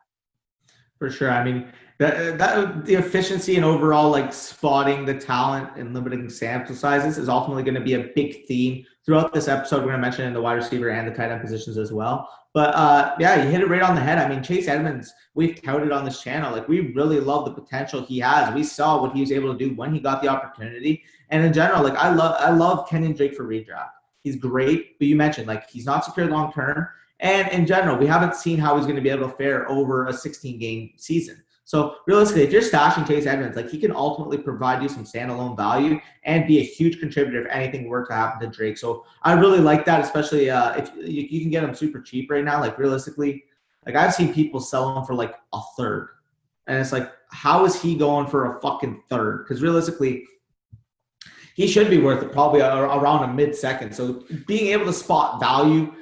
For sure. I mean, the efficiency and overall like spotting the talent and limiting sample sizes is ultimately going to be a big theme throughout this episode. We're going to mention in the wide receiver and the tight end positions as well. But yeah, you hit it right on the head. I mean, Chase Edmonds, we've touted on this channel. Like, we really love the potential he has. We saw what he was able to do when he got the opportunity. And in general, like, I love Kenyon Drake for redraft. He's great, but you mentioned like he's not secured long term. And in general, we haven't seen how he's going to be able to fare over a 16-game season. So realistically, if you're stashing Chase Edmonds, like, he can ultimately provide you some standalone value and be a huge contributor if anything were to happen to Drake. So I really like that, especially if you can get him super cheap right now. Like, realistically, like, I've seen people sell him for like a third. And it's like, how is he going for a fucking third? Because realistically, he should be worth it probably around a mid-second. So being able to spot value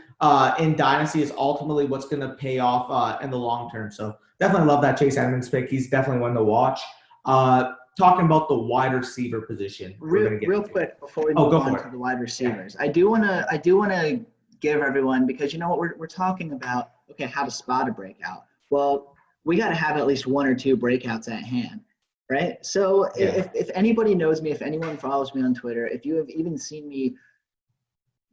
in Dynasty is ultimately what's going to pay off in the long term. So definitely love that Chase Edmonds pick. He's definitely one to watch. Talking about the wide receiver position. Real quick before we move on to the wide receivers, I do want to give everyone, because you know what, we're talking about, okay, how to spot a breakout. Well, we got to have at least one or two breakouts at hand. Right. So if anybody knows me, if anyone follows me on Twitter, if you have even seen me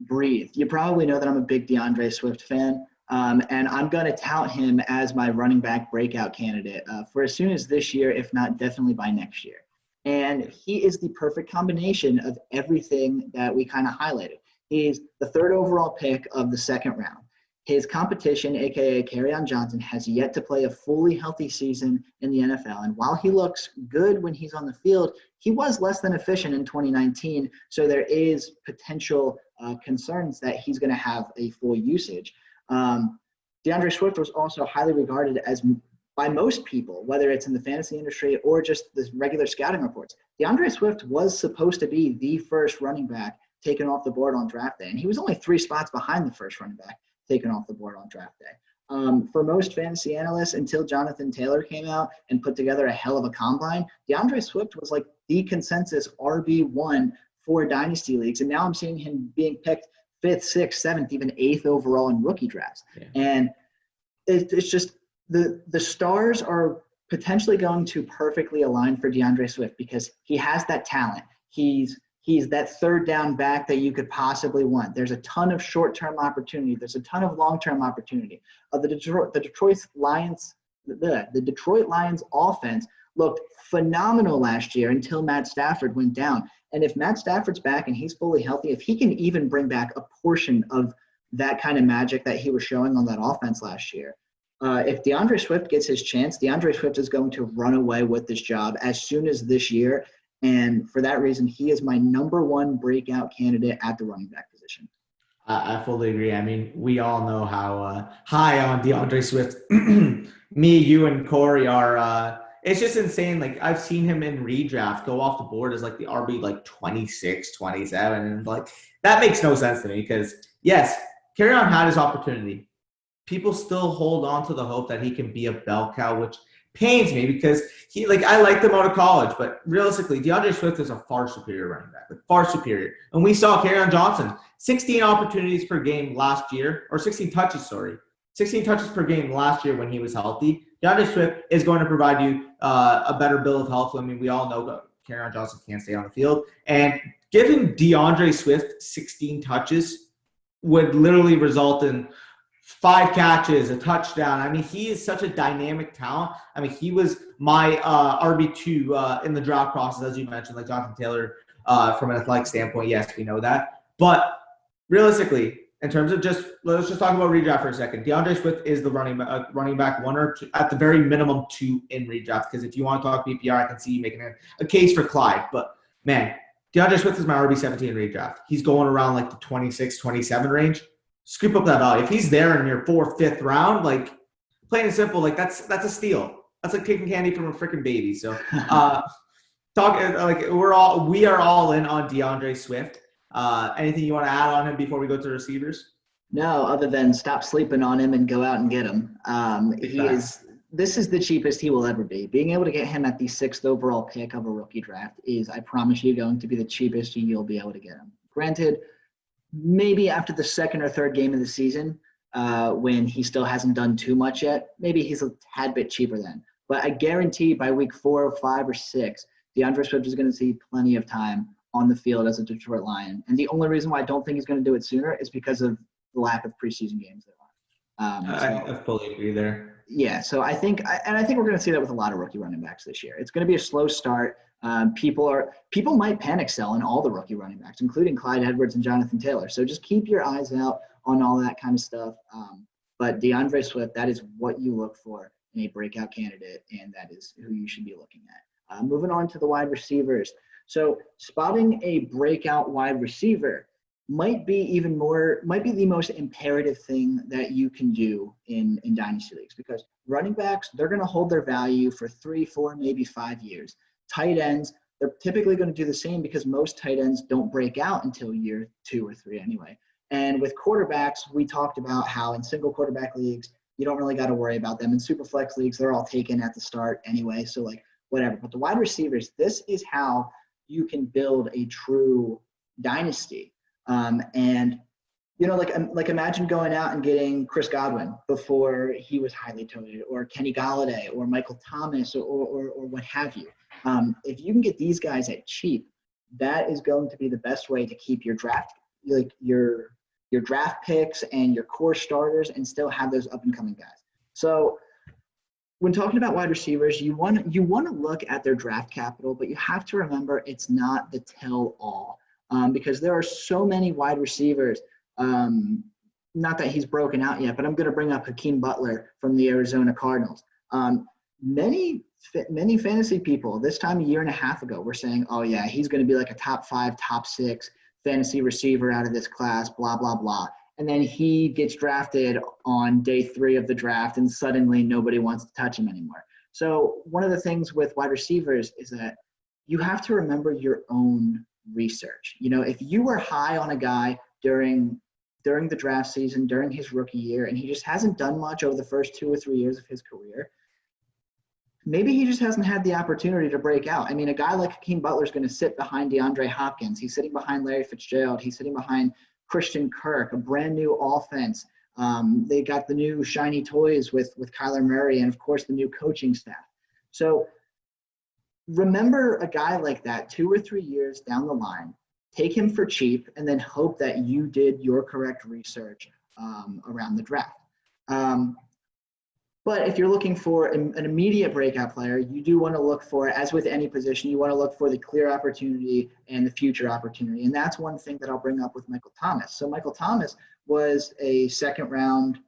breathe, you probably know that I'm a big DeAndre Swift fan. And I'm going to tout him as my running back breakout candidate for as soon as this year, if not definitely by next year. And he is the perfect combination of everything that we kind of highlighted. He's the third overall pick of the second round. His competition, a.k.a. Kerryon Johnson, has yet to play a fully healthy season in the NFL. And while he looks good when he's on the field, he was less than efficient in 2019. So there is potential concerns that he's going to have a full usage. DeAndre Swift was also highly regarded as, by most people, whether it's in the fantasy industry or just the regular scouting reports, DeAndre Swift was supposed to be the first running back taken off the board on draft day. And he was only 3 spots behind the first running back taken off the board on draft day. For most fantasy analysts, until Jonathan Taylor came out and put together a hell of a combine, DeAndre Swift was like the consensus RB1 for dynasty leagues. And now I'm seeing him being picked 5th, 6th, 7th, even 8th overall in rookie drafts. Yeah. And it's just the stars are potentially going to perfectly align for DeAndre Swift because he has that talent. He's that third down back that you could possibly want. There's a ton of short-term opportunity. There's a ton of long-term opportunity. The Detroit Lions offense looked phenomenal last year until Matt Stafford went down. And if Matt Stafford's back and he's fully healthy, if he can even bring back a portion of that kind of magic that he was showing on that offense last year, if DeAndre Swift gets his chance, DeAndre Swift is going to run away with this job as soon as this year. And for that reason, he is my number one breakout candidate at the running back position. I fully agree. I mean, we all know how high on DeAndre Swift me, you, and Corey are. It's just insane. Like, I've seen him in redraft go off the board as like the RB like 26, 27. And like, that makes no sense to me because, yes, Kerryon had his opportunity. People still hold on to the hope that he can be a bell cow, which pains me because I liked him out of college, but realistically, DeAndre Swift is a far superior running back, like far superior. And we saw Kerryon Johnson, 16 opportunities per game last year, or 16 touches per game last year when he was healthy. DeAndre Swift is going to provide you a better bill of health. I mean, we all know that Kerryon Johnson can't stay on the field. And giving DeAndre Swift 16 touches would literally result in 5 catches, a touchdown. I mean, he is such a dynamic talent. I mean, he was my RB2 in the draft process, as you mentioned, like Jonathan Taylor from an athletic standpoint. Yes, we know that. But realistically, in terms of let's just talk about redraft for a second. DeAndre Swift is the running back 1 or 2, at the very minimum 2 in redraft. Because if you want to talk PPR, I can see you making a case for Clyde. But man, DeAndre Swift is my RB17 redraft. He's going around like the 26, 27 range. Scoop up that value. If he's there in your 4th, 5th round, like plain and simple, like that's a steal. That's like kicking candy from a freaking baby. So we are all in on DeAndre Swift. Anything you want to add on him before we go to receivers? No, other than stop sleeping on him and go out and get him. This is the cheapest he will ever be. Being able to get him at the 6th overall pick of a rookie draft is, I promise you, going to be the cheapest you'll be able to get him. Granted, maybe after the 2nd or 3rd game of the season, when he still hasn't done too much yet, maybe he's a tad bit cheaper then. But I guarantee by week 4 or 5 or 6, DeAndre Swift is going to see plenty of time on the field as a Detroit Lion. And the only reason why I don't think he's going to do it sooner is because of the lack of preseason games there are. I fully agree there. Yeah, so I think we're going to see that with a lot of rookie running backs this year. It's going to be a slow start. People might panic sell in all the rookie running backs, including Clyde Edwards and Jonathan Taylor. So just keep your eyes out on all that kind of stuff. But DeAndre Swift, that is what you look for in a breakout candidate, and that is who you should be looking at. Moving on to the wide receivers. So spotting a breakout wide receiver might be the most imperative thing that you can do in dynasty leagues, because running backs, they're going to hold their value for 3, 4, maybe 5 years. Tight ends, they're typically going to do the same because most tight ends don't break out until year 2 or 3 anyway. And with quarterbacks, we talked about how in single quarterback leagues, you don't really got to worry about them. In super flex leagues, they're all taken at the start anyway, so like whatever. But the wide receivers, this is how you can build a true dynasty. And like imagine going out and getting Chris Godwin before he was highly touted, or Kenny Galladay, or Michael Thomas, or what have you. If you can get these guys at cheap, that is going to be the best way to keep your draft, like your draft picks and your core starters, and still have those up and coming guys. So when talking about wide receivers, you want to look at their draft capital, but you have to remember it's not the tell-all. Because there are so many wide receivers, not that he's broken out yet, but I'm going to bring up Hakeem Butler from the Arizona Cardinals. Many fantasy people this time a year and a half ago were saying, oh yeah, he's going to be like a top 5, top 6 fantasy receiver out of this class, blah, blah, blah. And then he gets drafted on day 3 of the draft, and suddenly nobody wants to touch him anymore. So one of the things with wide receivers is that you have to remember your own research. If you were high on a guy during the draft season, during his rookie year, and he just hasn't done much over the first 2 or 3 years of his career, maybe he just hasn't had the opportunity to break out. I mean, a guy like Hakeem Butler is going to sit behind DeAndre Hopkins. He's sitting behind Larry Fitzgerald. He's sitting behind Christian Kirk, a brand new offense. They got the new shiny toys with Kyler Murray, and of course the new coaching staff. So remember a guy like that 2 or 3 years down the line, take him for cheap, and then hope that you did your correct research around the draft. But if you're looking for an immediate breakout player, you do want to look for, as with any position, you want to look for the clear opportunity and the future opportunity. And that's one thing that I'll bring up with Michael Thomas. So Michael Thomas was a 2nd round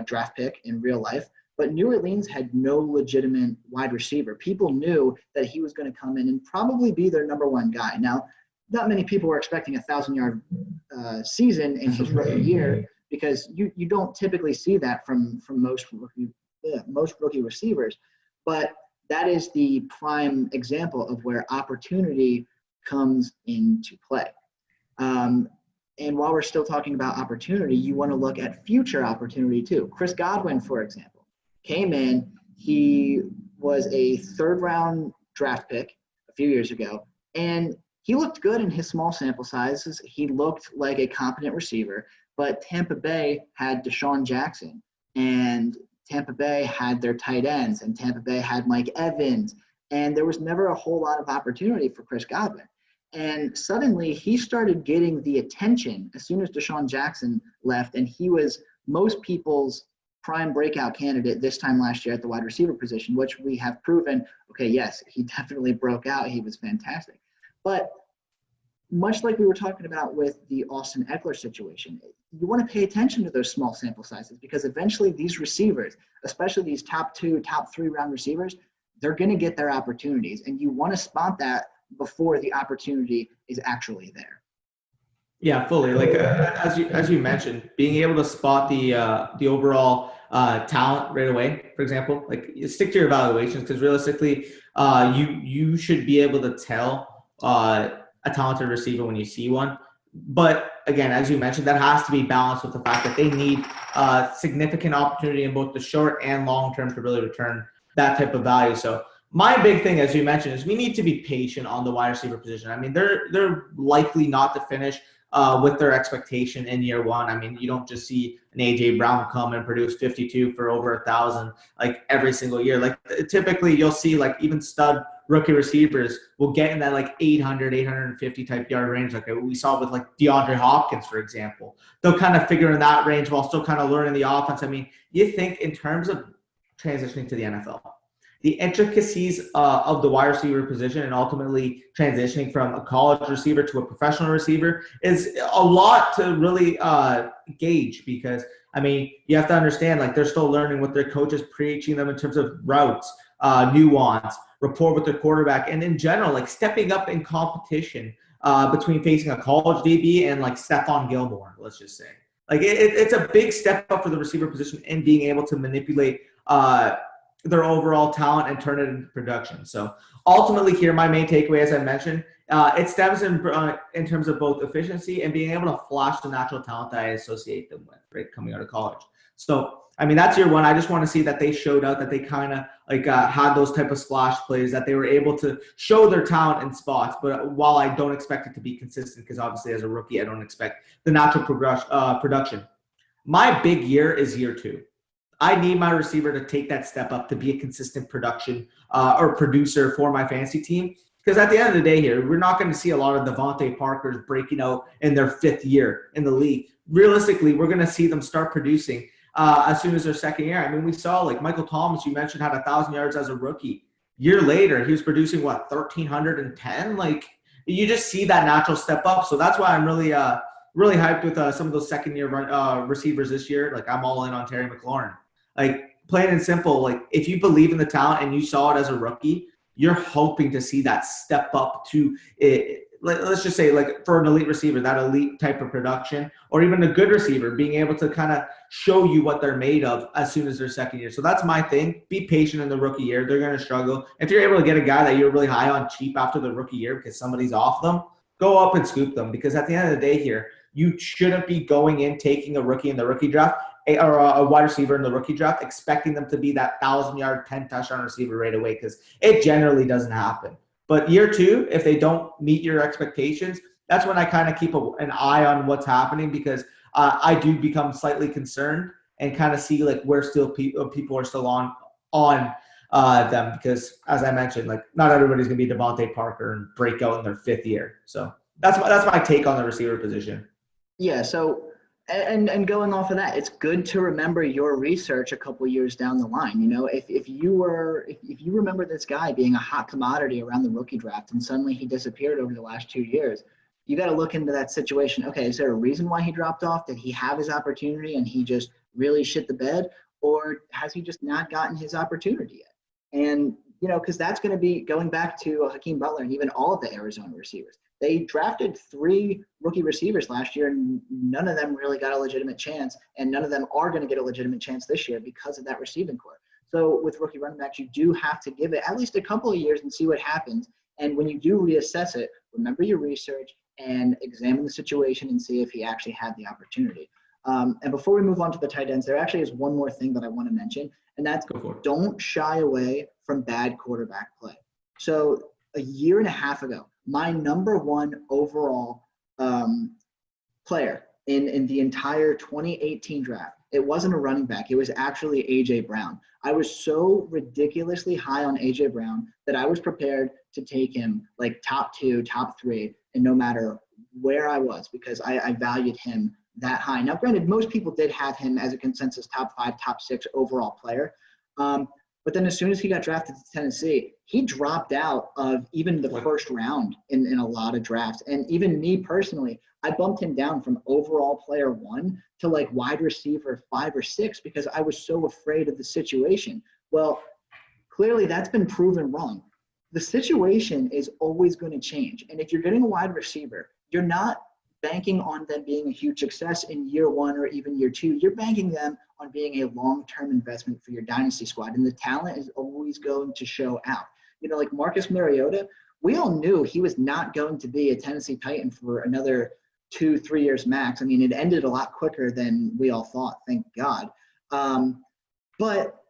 draft pick in real life, but New Orleans had no legitimate wide receiver. People knew that he was going to come in and probably be their number 1 guy. Now, not many people were expecting a 1,000-yard season in his rookie year, because you don't typically see that from most rookie receivers. But that is the prime example of where opportunity comes into play. And while we're still talking about opportunity, you want to look at future opportunity too. Chris Godwin, for example, came in. He was a 3rd round draft pick a few years ago, and he looked good in his small sample sizes. He looked like a competent receiver, but Tampa Bay had Deshaun Jackson, and Tampa Bay had their tight ends, and Tampa Bay had Mike Evans, and there was never a whole lot of opportunity for Chris Godwin. And suddenly he started getting the attention as soon as Deshaun Jackson left, and he was most people's prime breakout candidate this time last year at the wide receiver position, which we have proven, okay, yes, he definitely broke out. He was fantastic. But much like we were talking about with the Austin Eckler situation, you want to pay attention to those small sample sizes because eventually these receivers, especially these top 2, top 3 round receivers, they're going to get their opportunities, and you want to spot that before the opportunity is actually there. Yeah, fully. Like as you mentioned, being able to spot the overall talent right away. For example, like you stick to your evaluations because realistically, you should be able to tell a talented receiver when you see one. But again, as you mentioned, that has to be balanced with the fact that they need significant opportunity in both the short and long term to really return that type of value. So my big thing, as you mentioned, is we need to be patient on the wide receiver position. I mean, they're likely not to finish with their expectation in year one. I mean, you don't just see an AJ Brown come and produce 52 for over 1,000 like every single year. Like typically you'll see like even stud rookie receivers will get in that like 800, 850 type yard range. Like we saw with like DeAndre Hopkins, for example. They'll kind of figure in that range while still kind of learning the offense. I mean, you think in terms of transitioning to the NFL, the intricacies of the wide receiver position and ultimately transitioning from a college receiver to a professional receiver is a lot to really gauge because, I mean, you have to understand, like, they're still learning what their coach is preaching them in terms of routes, nuance, rapport with their quarterback, and in general, like, stepping up in competition between facing a college DB and, like, Stephon Gilmore, let's just say. Like, it's a big step up for the receiver position and being able to manipulate their overall talent and turn it into production. So ultimately here, my main takeaway, as I mentioned, it stems in terms of both efficiency and being able to flash the natural talent that I associate them with, right, coming out of college. So, I mean, that's year one. I just want to see that they showed out, that they kind of like had those type of splash plays, that they were able to show their talent in spots. But while I don't expect it to be consistent, because obviously as a rookie, I don't expect the natural production. My big year is year two. I need my receiver to take that step up to be a consistent production or producer for my fantasy team. Because at the end of the day here, we're not going to see a lot of Devontae Parkers breaking out in their 5th year in the league. Realistically, we're going to see them start producing as soon as their 2nd year. I mean, we saw like Michael Thomas, you mentioned, had 1,000 yards as a rookie. Year later, he was producing, 1,310? Like, you just see that natural step up. So that's why I'm really hyped with some of those 2nd-year receivers this year. Like, I'm all in on Terry McLaurin. Like, plain and simple, like, if you believe in the talent and you saw it as a rookie, you're hoping to see that step up to it. Let's just say, like, for an elite receiver, that elite type of production, or even a good receiver being able to kind of show you what they're made of as soon as their 2nd year. So that's my thing. Be patient in the rookie year. They're going to struggle. If you're able to get a guy that you're really high on cheap after the rookie year because somebody's off them, go up and scoop them. Because at the end of the day here, you shouldn't be going in taking a rookie in the rookie draft or a wide receiver in the rookie draft, expecting them to be that 1,000-yard, 10-touchdown receiver right away, because it generally doesn't happen. But year two, if they don't meet your expectations, that's when I kind of keep an eye on what's happening, because I do become slightly concerned and kind of see like where still people are still on them, because as I mentioned, like, not everybody's gonna be Devontae Parker and break out in their 5th year. So that's my take on the receiver position. Yeah. So. And going off of that, it's good to remember your research a couple years down the line. You know, if you remember this guy being a hot commodity around the rookie draft and suddenly he disappeared over the last 2 years, you got to look into that situation. Okay, is there a reason why he dropped off? Did he have his opportunity and he just really shit the bed, or has he just not gotten his opportunity yet? And you know, because that's going to be going back to Hakeem Butler and even all of the Arizona receivers. They drafted 3 rookie receivers last year, and none of them really got a legitimate chance, and none of them are going to get a legitimate chance this year because of that receiving core. So with rookie running backs, you do have to give it at least a couple of years and see what happens. And when you do reassess it, remember your research and examine the situation and see if he actually had the opportunity. And before we move on to the tight ends, there actually is one more thing that I want to mention, and that's don't shy away from bad quarterback play. So a year and a half ago, my number 1 overall player in the entire 2018 draft, it wasn't a running back. It was actually A.J. Brown. I was so ridiculously high on A.J. Brown that I was prepared to take him like top 2, top 3, and no matter where I was, because I valued him that high. Now, granted, most people did have him as a consensus top 5, top 6 overall player. But then as soon as he got drafted to Tennessee, he dropped out of even the first round in a lot of drafts. And even me personally, I bumped him down from overall player 1 to like wide receiver 5 or 6 because I was so afraid of the situation. Well, clearly that's been proven wrong. The situation is always going to change. And if you're getting a wide receiver, you're not banking on them being a huge success in year 1 or even year 2. You're banking them on being a long-term investment for your dynasty squad. And the talent is always going to show out. You know, like Marcus Mariota, we all knew he was not going to be a Tennessee Titan for another 2-3 years max. I mean, it ended a lot quicker than we all thought, thank God. But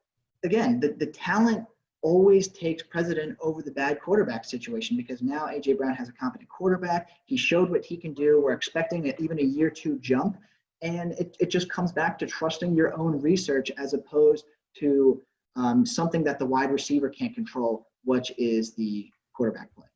again, the talent always takes precedent over the bad quarterback situation because now A.J. Brown has a competent quarterback. He showed what he can do. We're expecting even a year 2 jump. And it just comes back to trusting your own research as opposed to something that the wide receiver can't control, which is the quarterback play.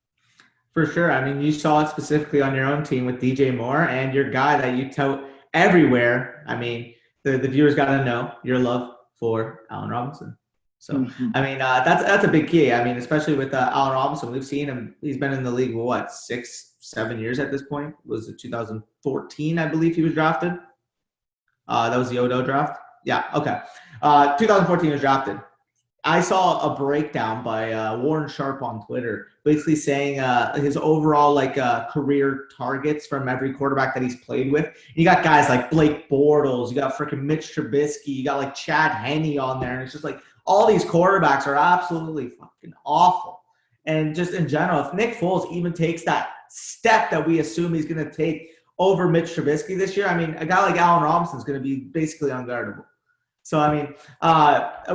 For sure. I mean, you saw it specifically on your own team with DJ Moore and your guy that you tout everywhere. I mean, the viewers got to know your love for Allen Robinson. So, I mean, that's a big key. I mean, especially with Allen Robinson, we've seen him. He's been in the league, 6-7 years at this point. Was it 2014, I believe he was drafted? That was the Odo draft. Yeah, okay. 2014 he was drafted. I saw a breakdown by Warren Sharp on Twitter, basically saying his overall career targets from every quarterback that he's played with. You got guys like Blake Bortles, you got freaking Mitch Trubisky, you got like Chad Henne on there, and it's just like all these quarterbacks are absolutely fucking awful. And just in general, if Nick Foles even takes that step that we assume he's going to take over Mitch Trubisky this year, I mean, a guy like Allen Robinson is going to be basically unguardable. So, I mean,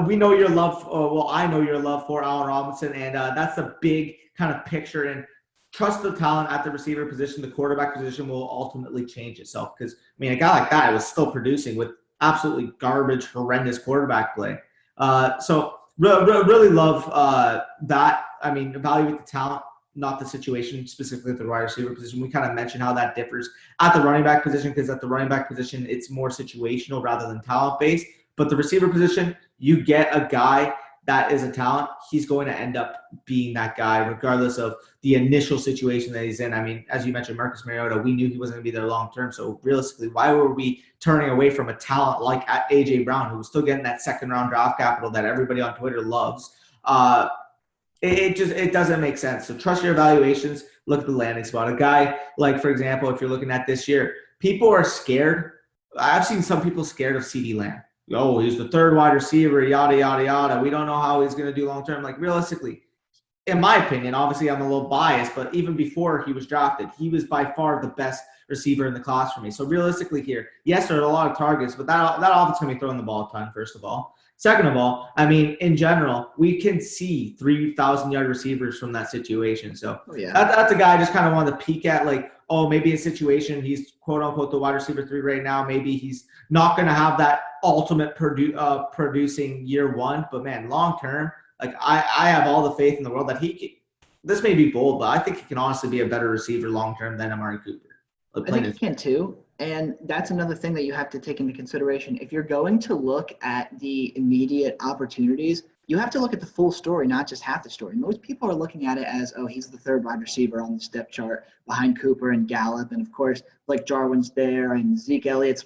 we know your love, I know your love for Allen Robinson, and that's a big kind of picture. And trust the talent at the receiver position. The quarterback position will ultimately change itself because, I mean, a guy like that was still producing with absolutely garbage, horrendous quarterback play. So really love that. I mean, evaluate the talent, not the situation, specifically at the wide receiver position. We kind of mentioned how that differs at the running back position because at the running back position, it's more situational rather than talent-based. But the receiver position, you get a guy that is a talent, he's going to end up being that guy regardless of the initial situation that he's in. I mean, as you mentioned, Marcus Mariota, we knew he wasn't going to be there long-term. So realistically, why were we turning away from a talent like A.J. Brown, who was still getting that second-round draft capital that everybody on Twitter loves? It doesn't make sense. So trust your evaluations. Look at the landing spot. A guy like, for example, if you're looking at this year, people are scared. I've seen some people scared of CeeDee Lamb. Oh, he's the third wide receiver, yada, yada, yada. We don't know how he's going to do long-term. Like, realistically, in my opinion, obviously I'm a little biased, but even before he was drafted, he was by far the best receiver in the class for me. So realistically here, yes, there are a lot of targets, but that offense going to be throwing the ball a ton, first of all. Second of all, I mean, in general, we can see 3,000-yard receivers from that situation. So that's a guy I just kind of wanted to peek at, like, oh, maybe a situation he's quote-unquote the wide receiver 3 right now. Maybe he's not going to have that ultimate producing year 1. But, man, long-term, like I have all the faith in the world that he can – this may be bold, but I think he can honestly be a better receiver long-term than Amari Cooper. I think he can too. And that's another thing that you have to take into consideration. If you're going to look at the immediate opportunities, you have to look at the full story, not just half the story. Most people are looking at it as, oh, he's the third wide receiver on the step chart behind Cooper and Gallup. And, of course, like Jarwin's there and Zeke Elliott's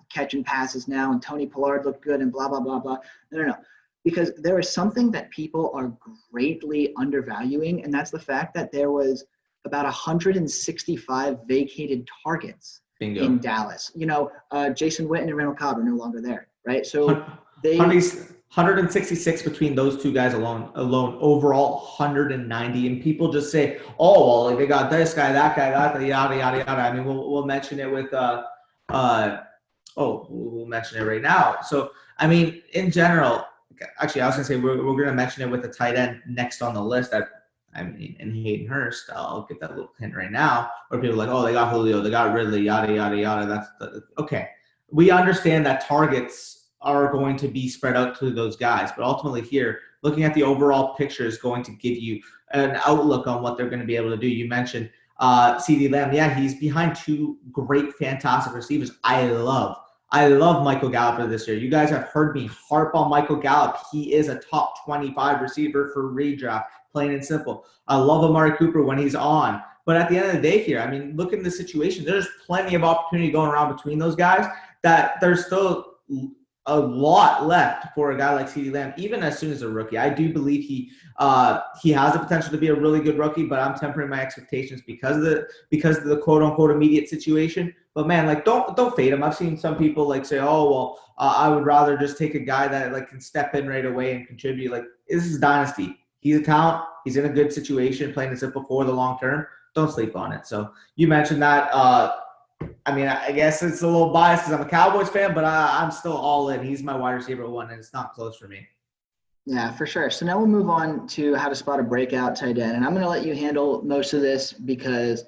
catching passes now and Tony Pollard looked good and blah, blah, blah, blah. No. Because there is something that people are greatly undervaluing, and that's the fact that there was about 165 vacated targets in Dallas. You know, Jason Witten and Randall Cobb are no longer there, right? So they 166 between those two guys alone overall 190, and people just say, oh, well, like they got this guy, that guy, that yada yada yada. I mean, we'll mention it with we'll mention it right now. So I mean, in general, actually, I was gonna say we're gonna mention it with the tight end next on the list. And Hayden Hurst, I'll get that little hint right now, where people are like, oh, they got Julio, they got Ridley, yada, yada, yada. Okay. We understand that targets are going to be spread out to those guys, but ultimately here, looking at the overall picture is going to give you an outlook on what they're going to be able to do. You mentioned CeeDee Lamb. Yeah, he's behind 2 great, fantastic receivers. I I love Michael Gallup for this year. You guys have heard me harp on Michael Gallup. He is a top 25 receiver for redraft, plain and simple. I love Amari Cooper when he's on. But at the end of the day here, I mean, look at the situation. There's plenty of opportunity going around between those guys that there's still a lot left for a guy like CeeDee Lamb, even as soon as a rookie. I do believe he has the potential to be a really good rookie, but I'm tempering my expectations because of the quote unquote immediate situation. But man, like don't fade him. I've seen some people like say, oh well, I would rather just take a guy that like can step in right away and contribute. Like this is Dynasty. He's a talent. He's in a good situation, playing it simple for the long term. Don't sleep on it. So you mentioned that. I mean, I guess it's a little biased because I'm a Cowboys fan, but I'm still all in. He's my wide receiver one, and it's not close for me. Yeah, for sure. So now we'll move on to how to spot a breakout tight end. And I'm going to let you handle most of this because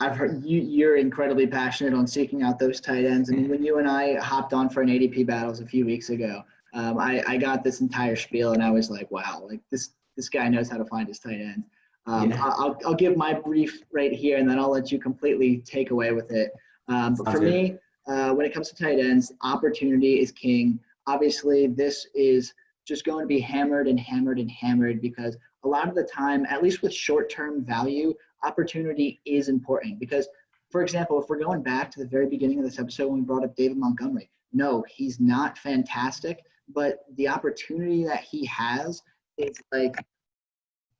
I've heard you're incredibly passionate on seeking out those tight ends. I mean, when you and I hopped on for an ADP battles a few weeks ago, I got this entire spiel, and I was like, wow, like this guy knows how to find his tight end. I'll give my brief right here, and then I'll let you completely take away with it. But for me, when it comes to tight ends, opportunity is king. Obviously, this is just going to be hammered and hammered and hammered because a lot of the time, at least with short-term value, opportunity is important. Because, for example, if we're going back to the very beginning of this episode when we brought up David Montgomery, no, he's not fantastic, but the opportunity that he has is like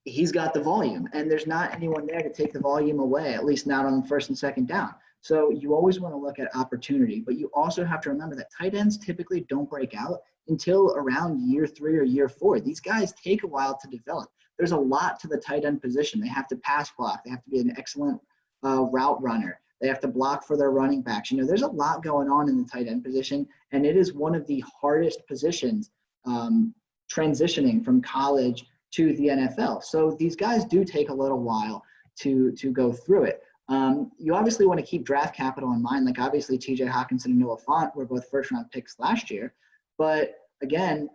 he's got the volume, and there's not anyone there to take the volume away, at least not on first and second down. So you always want to look at opportunity, but you also have to remember that tight ends typically don't break out until around year 3 or year 4. These guys take a while to develop. There's a lot to the tight end position. They have to pass block. They have to be an excellent route runner. They have to block for their running backs. You know, there's a lot going on in the tight end position, and it is one of the hardest positions transitioning from college to the NFL. So these guys do take a little while to go through it. You obviously want to keep draft capital in mind. Like obviously TJ Hawkinson and Noah Fant were both first round picks last year. But again,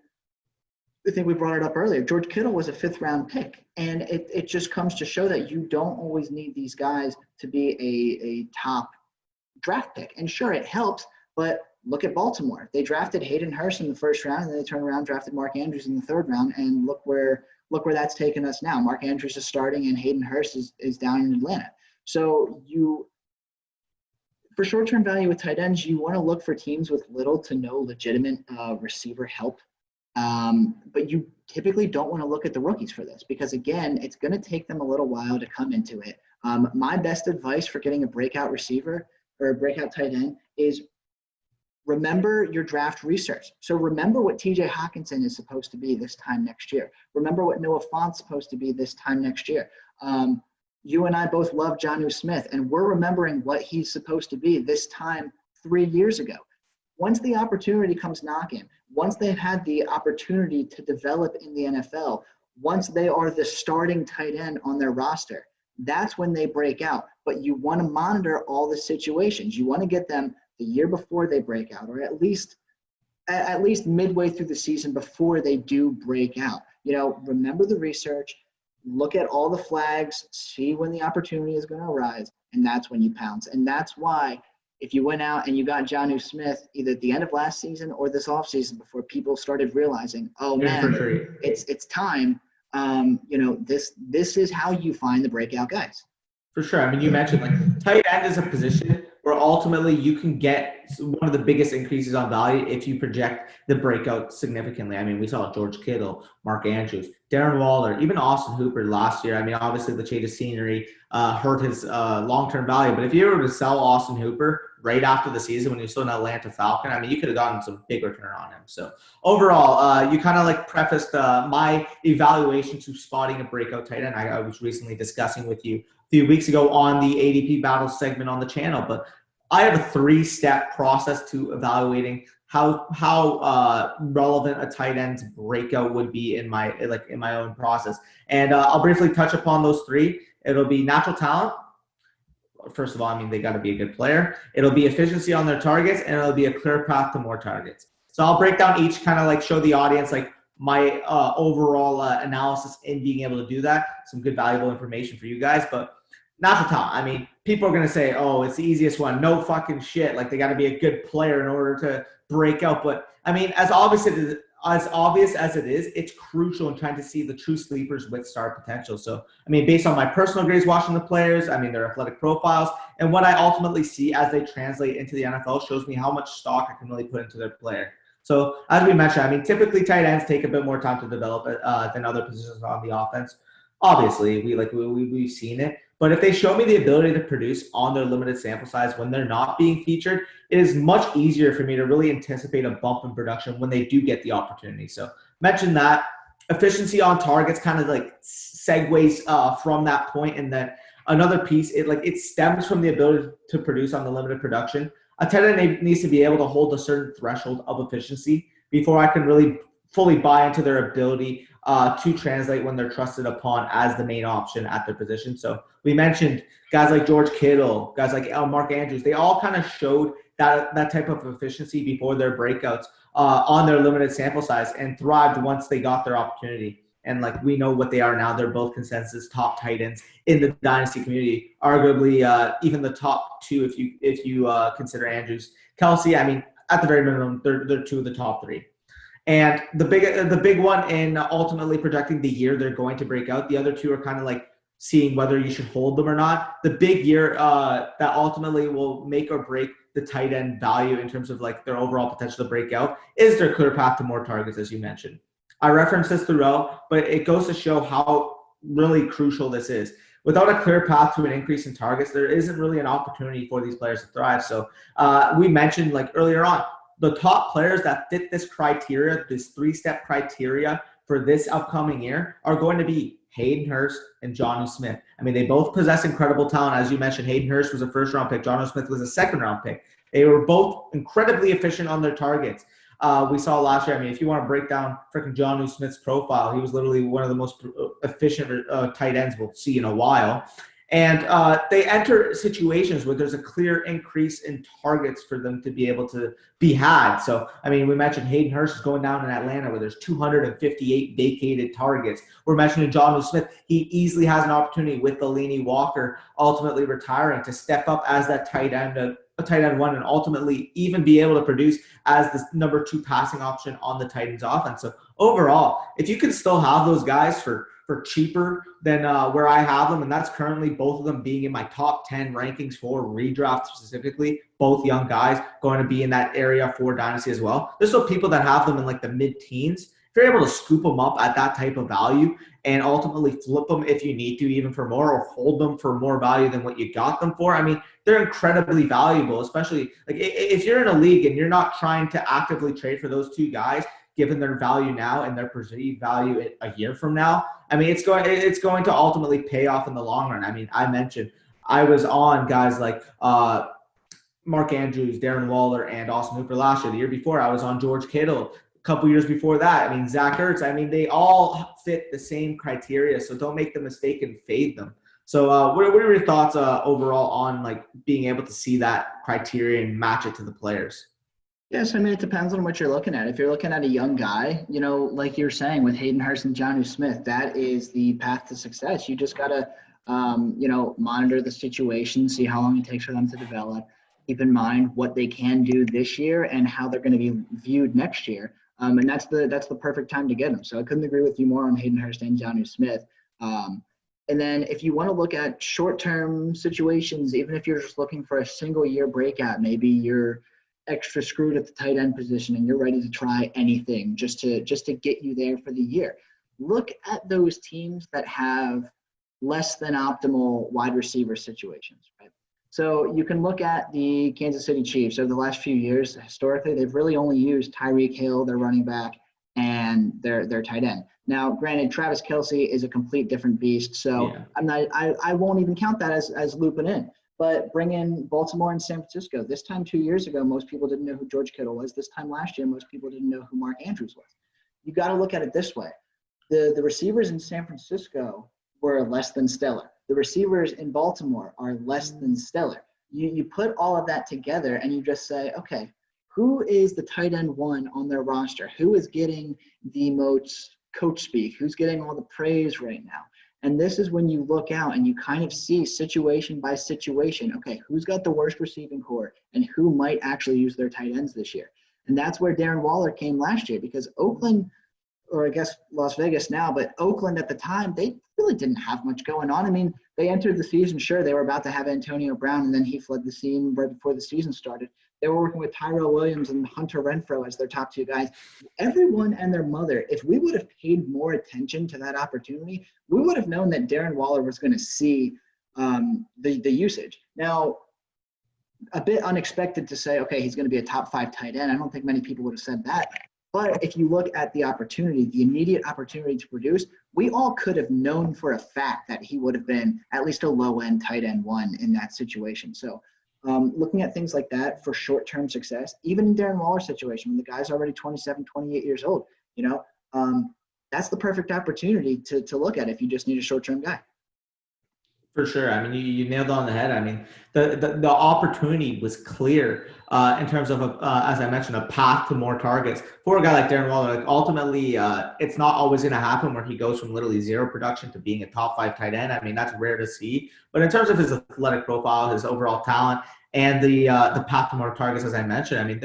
I think we brought it up earlier. George Kittle was a 5th round pick. And it just comes to show that you don't always need these guys to be a top draft pick. And sure, it helps, but look at Baltimore. They drafted Hayden Hurst in the 1st round, and then they turned around, drafted Mark Andrews in the 3rd round, and look where that's taken us now. Mark Andrews is starting, and Hayden Hurst is down in Atlanta. So for short-term value with tight ends, you want to look for teams with little to no legitimate receiver help. But you typically don't want to look at the rookies for this because, again, it's going to take them a little while to come into it. My best advice for getting a breakout receiver or a breakout tight end is remember your draft research. So remember what TJ Hawkinson is supposed to be this time next year. Remember what Noah Fant's supposed to be this time next year. You and I both love Jonnu Smith, and we're remembering what he's supposed to be this time 3 years ago. Once the opportunity comes knocking, once they've had the opportunity to develop in the NFL, once they are the starting tight end on their roster, that's when they break out. But you want to monitor all the situations. You want to get them the year before they break out, or at least midway through the season before they do break out. You know, remember the research. Look at all the flags, see when the opportunity is going to arise, and that's when you pounce. And that's why if you went out and you got Jonnu Smith either at the end of last season or this offseason before people started realizing, oh, man, it's time, you know, this is how you find the breakout guys. For sure. I mean, you mentioned like tight end is a position where ultimately you can get one of the biggest increases on value if you project the breakout significantly. I mean, we saw George Kittle, Mark Andrews, Darren Waller, even Austin Hooper last year. I mean, obviously the change of scenery hurt his long-term value. But if you were to sell Austin Hooper right after the season when he was still an Atlanta Falcon, I mean, you could have gotten some big return on him. So overall, you kind of like prefaced my evaluation to spotting a breakout tight end. I was recently discussing with you few weeks ago on the ADP battle segment on the channel, but I have a 3-step process to evaluating how relevant a tight end's breakout would be in my own process. And I'll briefly touch upon those 3. It'll be natural talent. First of all, I mean, they got to be a good player. It'll be efficiency on their targets, and it'll be a clear path to more targets. So I'll break down each, kind of like show the audience like my overall analysis in being able to do that. Some good valuable information for you guys. But not the top. I mean, people are going to say, oh, it's the easiest one. No fucking shit. Like, they got to be a good player in order to break out. But, I mean, as obvious as it is, it's crucial in trying to see the true sleepers with star potential. So, I mean, based on my personal grades watching the players, I mean, their athletic profiles, and what I ultimately see as they translate into the NFL shows me how much stock I can really put into their player. So, as we mentioned, I mean, typically tight ends take a bit more time to develop than other positions on the offense. Obviously, we've seen it. But if they show me the ability to produce on their limited sample size when they're not being featured, it is much easier for me to really anticipate a bump in production when they do get the opportunity. So mention that. Efficiency on targets kind of like segues from that point. And then another piece, it stems from the ability to produce on the limited production. A tight end needs to be able to hold a certain threshold of efficiency before I can really fully buy into their ability to translate when they're trusted upon as the main option at their position. So we mentioned guys like George Kittle, guys like Mark Andrews. They all kind of showed that type of efficiency before their breakouts on their limited sample size and thrived once they got their opportunity. And like we know what they are now, they're both consensus top tight ends in the dynasty community, arguably even the top two if you consider Andrews. Kelsey, I mean, at the very minimum, they're two of the top three. And the big one in ultimately projecting the year they're going to break out. The other two are kind of like seeing whether you should hold them or not. The big year that ultimately will make or break the tight end value in terms of like their overall potential to break out is their clear path to more targets, as you mentioned. I referenced this throughout, but it goes to show how really crucial this is. Without a clear path to an increase in targets, there isn't really an opportunity for these players to thrive. So we mentioned like earlier on, the top players that fit this criteria, this three-step criteria for this upcoming year are going to be Hayden Hurst and Jonnu Smith. I mean, they both possess incredible talent. As you mentioned, Hayden Hurst was a first-round pick. Jonnu Smith was a second-round pick. They were both incredibly efficient on their targets. We saw last year, I mean, if you want to break down freaking Jonnu Smith's profile, he was literally one of the most efficient tight ends we'll see in a while. And they enter situations where there's a clear increase in targets for them to be able to be had. So, I mean, we mentioned Hayden Hurst is going down in Atlanta where there's 258 vacated targets. We're mentioning Jonnu Smith. He easily has an opportunity with Delaney Walker ultimately retiring to step up as that tight end, a tight end one, and ultimately even be able to produce as the number two passing option on the Titans offense. So overall, if you can still have those guys for cheaper than where I have them, and that's currently both of them being in my top 10 rankings for redraft specifically, both young guys going to be in that area for Dynasty as well. There's still people that have them in like the mid-teens. If you're able to scoop them up at that type of value and ultimately flip them if you need to even for more or hold them for more value than what you got them for, I mean, they're incredibly valuable, especially like if you're in a league and you're not trying to actively trade for those two guys, given their value now and their perceived value a year from now, I mean, it's going to ultimately pay off in the long run. I mean, I mentioned I was on guys like Mark Andrews, Darren Waller, and Austin Hooper last year. The year before, I was on George Kittle. A couple years before that, I mean, Zach Ertz. I mean, they all fit the same criteria, so don't make the mistake and fade them. So what are your thoughts overall on like being able to see that criteria and match it to the players? Yes, I mean, it depends on what you're looking at. If you're looking at a young guy, you know, like you're saying with Hayden Hurst and Jonnu Smith, that is the path to success. You just got to, monitor the situation, see how long it takes for them to develop. Keep in mind what they can do this year and how they're going to be viewed next year. And that's the perfect time to get them. So I couldn't agree with you more on Hayden Hurst and Jonnu Smith. And then if you want to look at short-term situations, even if you're just looking for a single-year breakout, maybe you're extra screwed at the tight end position and you're ready to try anything just to get you there for the year. Look at those teams that have less than optimal wide receiver situations, right? So you can look at the Kansas City Chiefs over the last few years. Historically, they've really only used Tyreek Hill, their running back, and their tight end. Now, granted, Travis Kelce is a complete different beast, so yeah. I won't even count that as looping in. But bring in Baltimore and San Francisco. This time 2 years ago, most people didn't know who George Kittle was. This time last year, most people didn't know who Mark Andrews was. You got to look at it this way. The receivers in San Francisco were less than stellar. The receivers in Baltimore are less than stellar. You put all of that together and you just say, okay, who is the tight end one on their roster? Who is getting the most coach speak? Who's getting all the praise right now? And this is when you look out and you kind of see situation by situation, okay, who's got the worst receiving core and who might actually use their tight ends this year. And that's where Darren Waller came last year, because Oakland, or I guess Las Vegas now, but Oakland at the time, they really didn't have much going on. I mean, they entered the season, sure, they were about to have Antonio Brown, and then he fled the scene right before the season started. They were working with Tyrell Williams and Hunter Renfrow as their top two guys. Everyone and their mother, if we would have paid more attention to that opportunity, we would have known that Darren Waller was going to see the usage. Now, a bit unexpected to say, okay, he's going to be a top 5 tight end. I don't think many people would have said that. But if you look at the opportunity, the immediate opportunity to produce, we all could have known for a fact that he would have been at least a low-end tight end 1 in that situation. So looking at things like that for short-term success, even in Darren Waller's situation, when the guy's already 27, 28 years old, that's the perfect opportunity to look at if you just need a short-term guy. For sure. I mean, you nailed it on the head. I mean, the opportunity was clear in terms of, as I mentioned, a path to more targets for a guy like Darren Waller. Like, ultimately, it's not always going to happen where he goes from literally 0 production to being a top 5 tight end. I mean, that's rare to see. But in terms of his athletic profile, his overall talent, and the path to more targets, as I mentioned, I mean,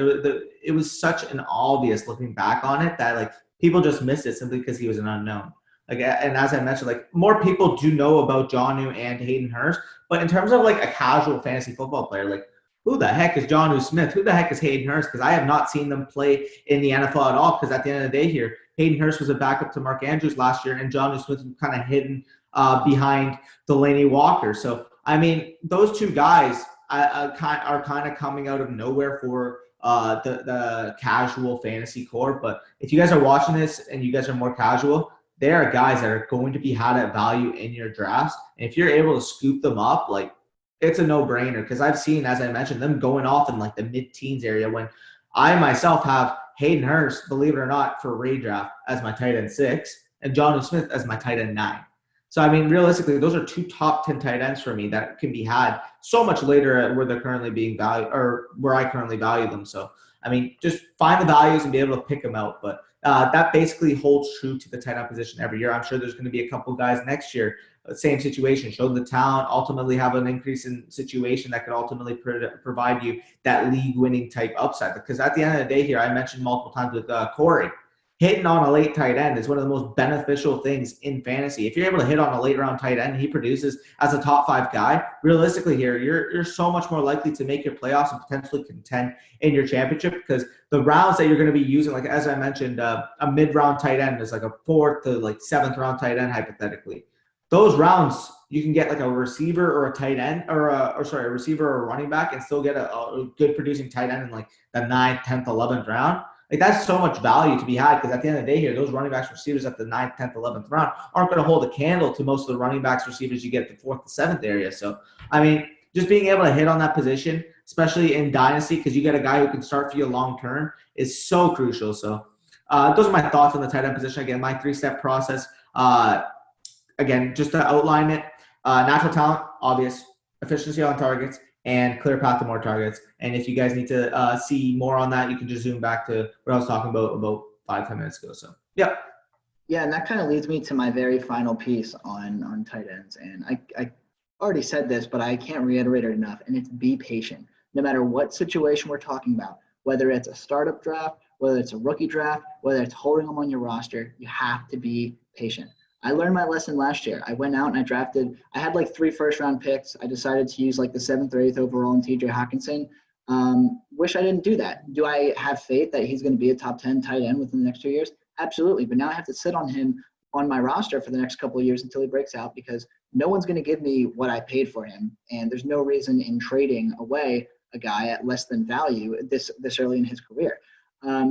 it was such an obvious looking back on it that, like, people just missed it simply because he was an unknown. Like, and as I mentioned, like, more people do know about Jonnu and Hayden Hurst, but in terms of like a casual fantasy football player, like, who the heck is Jonnu Smith? Who the heck is Hayden Hurst? Because I have not seen them play in the NFL at all. Because at the end of the day here, Hayden Hurst was a backup to Mark Andrews last year, and Jonnu Smith was kind of hidden behind Delaney Walker. So, I mean, those two guys are kind of coming out of nowhere for the casual fantasy core. But if you guys are watching this and you guys are more casual, there are guys that are going to be had at value in your drafts. And if you're able to scoop them up, like, it's a no-brainer. Because I've seen, as I mentioned, them going off in like the mid-teens area when I myself have Hayden Hurst, believe it or not, for redraft as my tight end 6 and Jonnu Smith as my tight end 9. So, I mean, realistically, those are 2 top 10 tight ends for me that can be had so much later at where they're currently being valued, or where I currently value them. So, I mean, just find the values and be able to pick them out. But that basically holds true to the tight end position every year. I'm sure there's going to be a couple guys next year, same situation, show the talent, ultimately have an increase in situation that could ultimately provide you that league-winning type upside. Because at the end of the day here, I mentioned multiple times with Corey, hitting on a late tight end is one of the most beneficial things in fantasy. If you're able to hit on a late round tight end and he produces as a top 5 guy, realistically here, you're so much more likely to make your playoffs and potentially contend in your championship, because the rounds that you're going to be using, like as I mentioned, a mid-round tight end is like a 4th to like 7th round tight end hypothetically. Those rounds, you can get like a receiver or a tight end, or a receiver or a running back, and still get a good producing tight end in like the 9th, 10th, 11th round. Like, that's so much value to be had, because at the end of the day here, those running backs, receivers at the 9th, 10th, 11th round aren't going to hold a candle to most of the running backs, receivers you get at the 4th to 7th area. So, I mean, just being able to hit on that position, especially in Dynasty, because you get a guy who can start for you long term, is so crucial. So, those are my thoughts on the tight end position. Again, my 3-step process. Again, just to outline it, natural talent, obvious, efficiency on targets, and clear path to more targets. And if you guys need to see more on that, you can just zoom back to what I was talking about 5-10 minutes ago. So, yeah. Yeah, and that kind of leads me to my very final piece on tight ends. And I already said this, but I can't reiterate it enough. And it's be patient. No matter what situation we're talking about, whether it's a startup draft, whether it's a rookie draft, whether it's holding them on your roster, you have to be patient. I learned my lesson last year. I went out and I had like 3 first-round picks. I decided to use like the 7th or 8th overall in TJ Hawkinson. Wish I didn't do that. Do I have faith that he's going to be a top 10 tight end within the next 2 years? Absolutely. But now I have to sit on him on my roster for the next couple of years until he breaks out, because no one's going to give me what I paid for him. And there's no reason in trading away a guy at less than value this early in his career.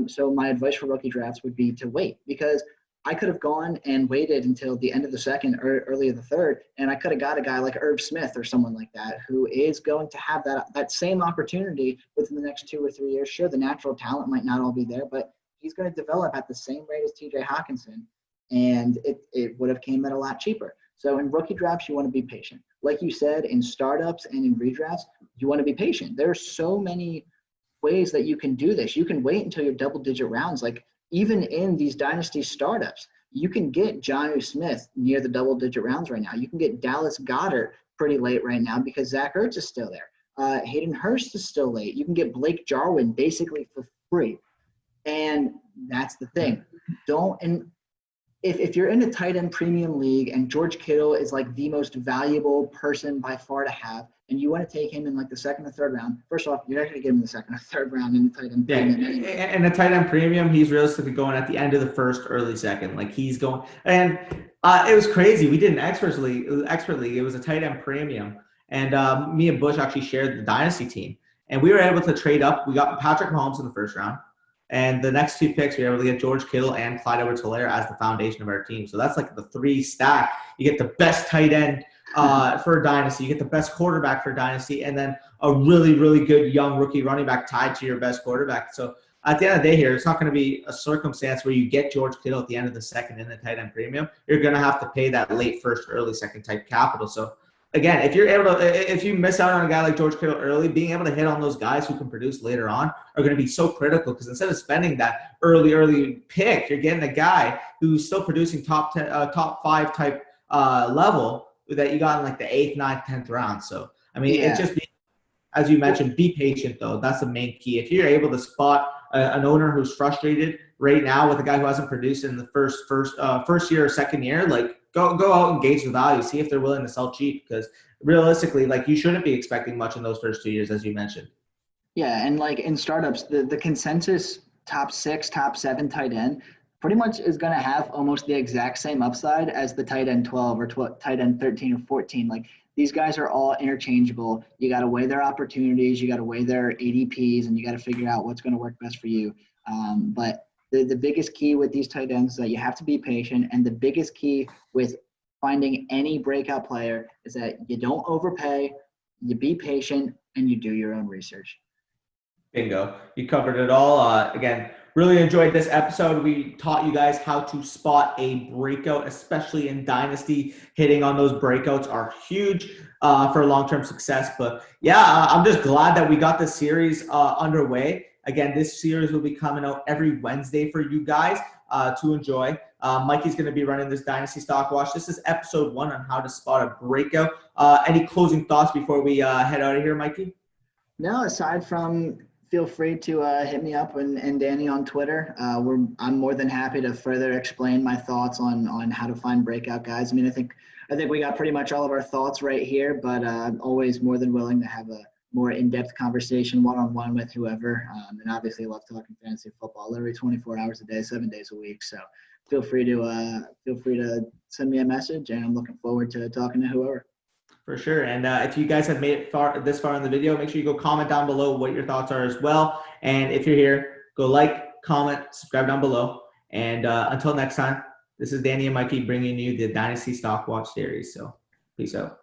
So my advice for rookie drafts would be to wait, because I could have gone and waited until the end of the 2nd or early of the 3rd, and I could have got a guy like Irv Smith or someone like that who is going to have that same opportunity within the next 2 or 3 years. Sure, the natural talent might not all be there, but he's going to develop at the same rate as TJ Hawkinson, and it would have came at a lot cheaper. So in rookie drafts, you want to be patient. Like you said, in startups and in redrafts, you want to be patient. There are so many ways that you can do this. You can wait until your double-digit rounds, like even in these dynasty startups, you can get Jonnu Smith near the double-digit rounds right now. You can get Dallas Goedert pretty late right now because Zach Ertz is still there. Hayden Hurst is still late. You can get Blake Jarwin basically for free. And that's the thing. If you're in a tight end premium league and George Kittle is like the most valuable person by far to have, and you want to take him in like the second or third round, first off, you're not going to get him in the second or third round in the tight end premium. And the tight end premium, he's realistically going at the end of the first, early second. Like he's going, and it was crazy. We did an expert league. It was a tight end premium, and me and Bush actually shared the Dynasty team, and we were able to trade up. We got Patrick Mahomes in the first round. And the next 2 picks, we were able to get George Kittle and Clyde Edwards-Helaire as the foundation of our team. So that's like the 3 stack. You get the best tight end for a dynasty. You get the best quarterback for a dynasty, and then a really, really good young rookie running back tied to your best quarterback. So at the end of the day here, it's not going to be a circumstance where you get George Kittle at the end of the second in the tight end premium. You're going to have to pay that late first, early second type capital. So again, if you miss out on a guy like George Kittle early, being able to hit on those guys who can produce later on are going to be so critical, because instead of spending that early pick, you're getting a guy who's still producing top 5 type level that you got in like the 8th, 9th, 10th round. So, I mean, it's just, as you mentioned, be patient though. That's the main key. If you're able to spot an owner who's frustrated right now with a guy who hasn't produced in the first year or second year, like, Go out and gauge the value, see if they're willing to sell cheap, because realistically, like, you shouldn't be expecting much in those first 2 years, as you mentioned. Yeah, and like in startups, the consensus top 6, top 7 tight end pretty much is going to have almost the exact same upside as the tight end 12 or tight end 13 or 14. Like, these guys are all interchangeable. You got to weigh their opportunities, you got to weigh their ADPs, and you got to figure out what's going to work best for you. But the biggest key with these tight ends is that you have to be patient, and the biggest key with finding any breakout player is that you don't overpay, you be patient, and you do your own research. Bingo. You covered it all. Again, really enjoyed this episode. We taught you guys how to spot a breakout, especially in Dynasty. Hitting on those breakouts are huge for long-term success. But yeah, I'm just glad that we got this series underway. Again, this series will be coming out every Wednesday for you guys to enjoy. Mikey's going to be running this Dynasty Stock Watch. This is episode 1 on how to spot a breakout. Any closing thoughts before we head out of here, Mikey? No, aside from feel free to hit me up and Danny on Twitter. I'm more than happy to further explain my thoughts on how to find breakout guys. I mean, I think we got pretty much all of our thoughts right here, but I'm always more than willing to have a more in-depth conversation one-on-one with whoever. And obviously love talking fantasy football, literally 24 hours a day, 7 days a week. So feel free to send me a message, and I'm looking forward to talking to whoever. For sure. And if you guys have made it this far in the video, make sure you go comment down below what your thoughts are as well. And if you're here, go like, comment, subscribe down below. And until next time, this is Danny and Mikey bringing you the Dynasty Stock Watch series. So peace out.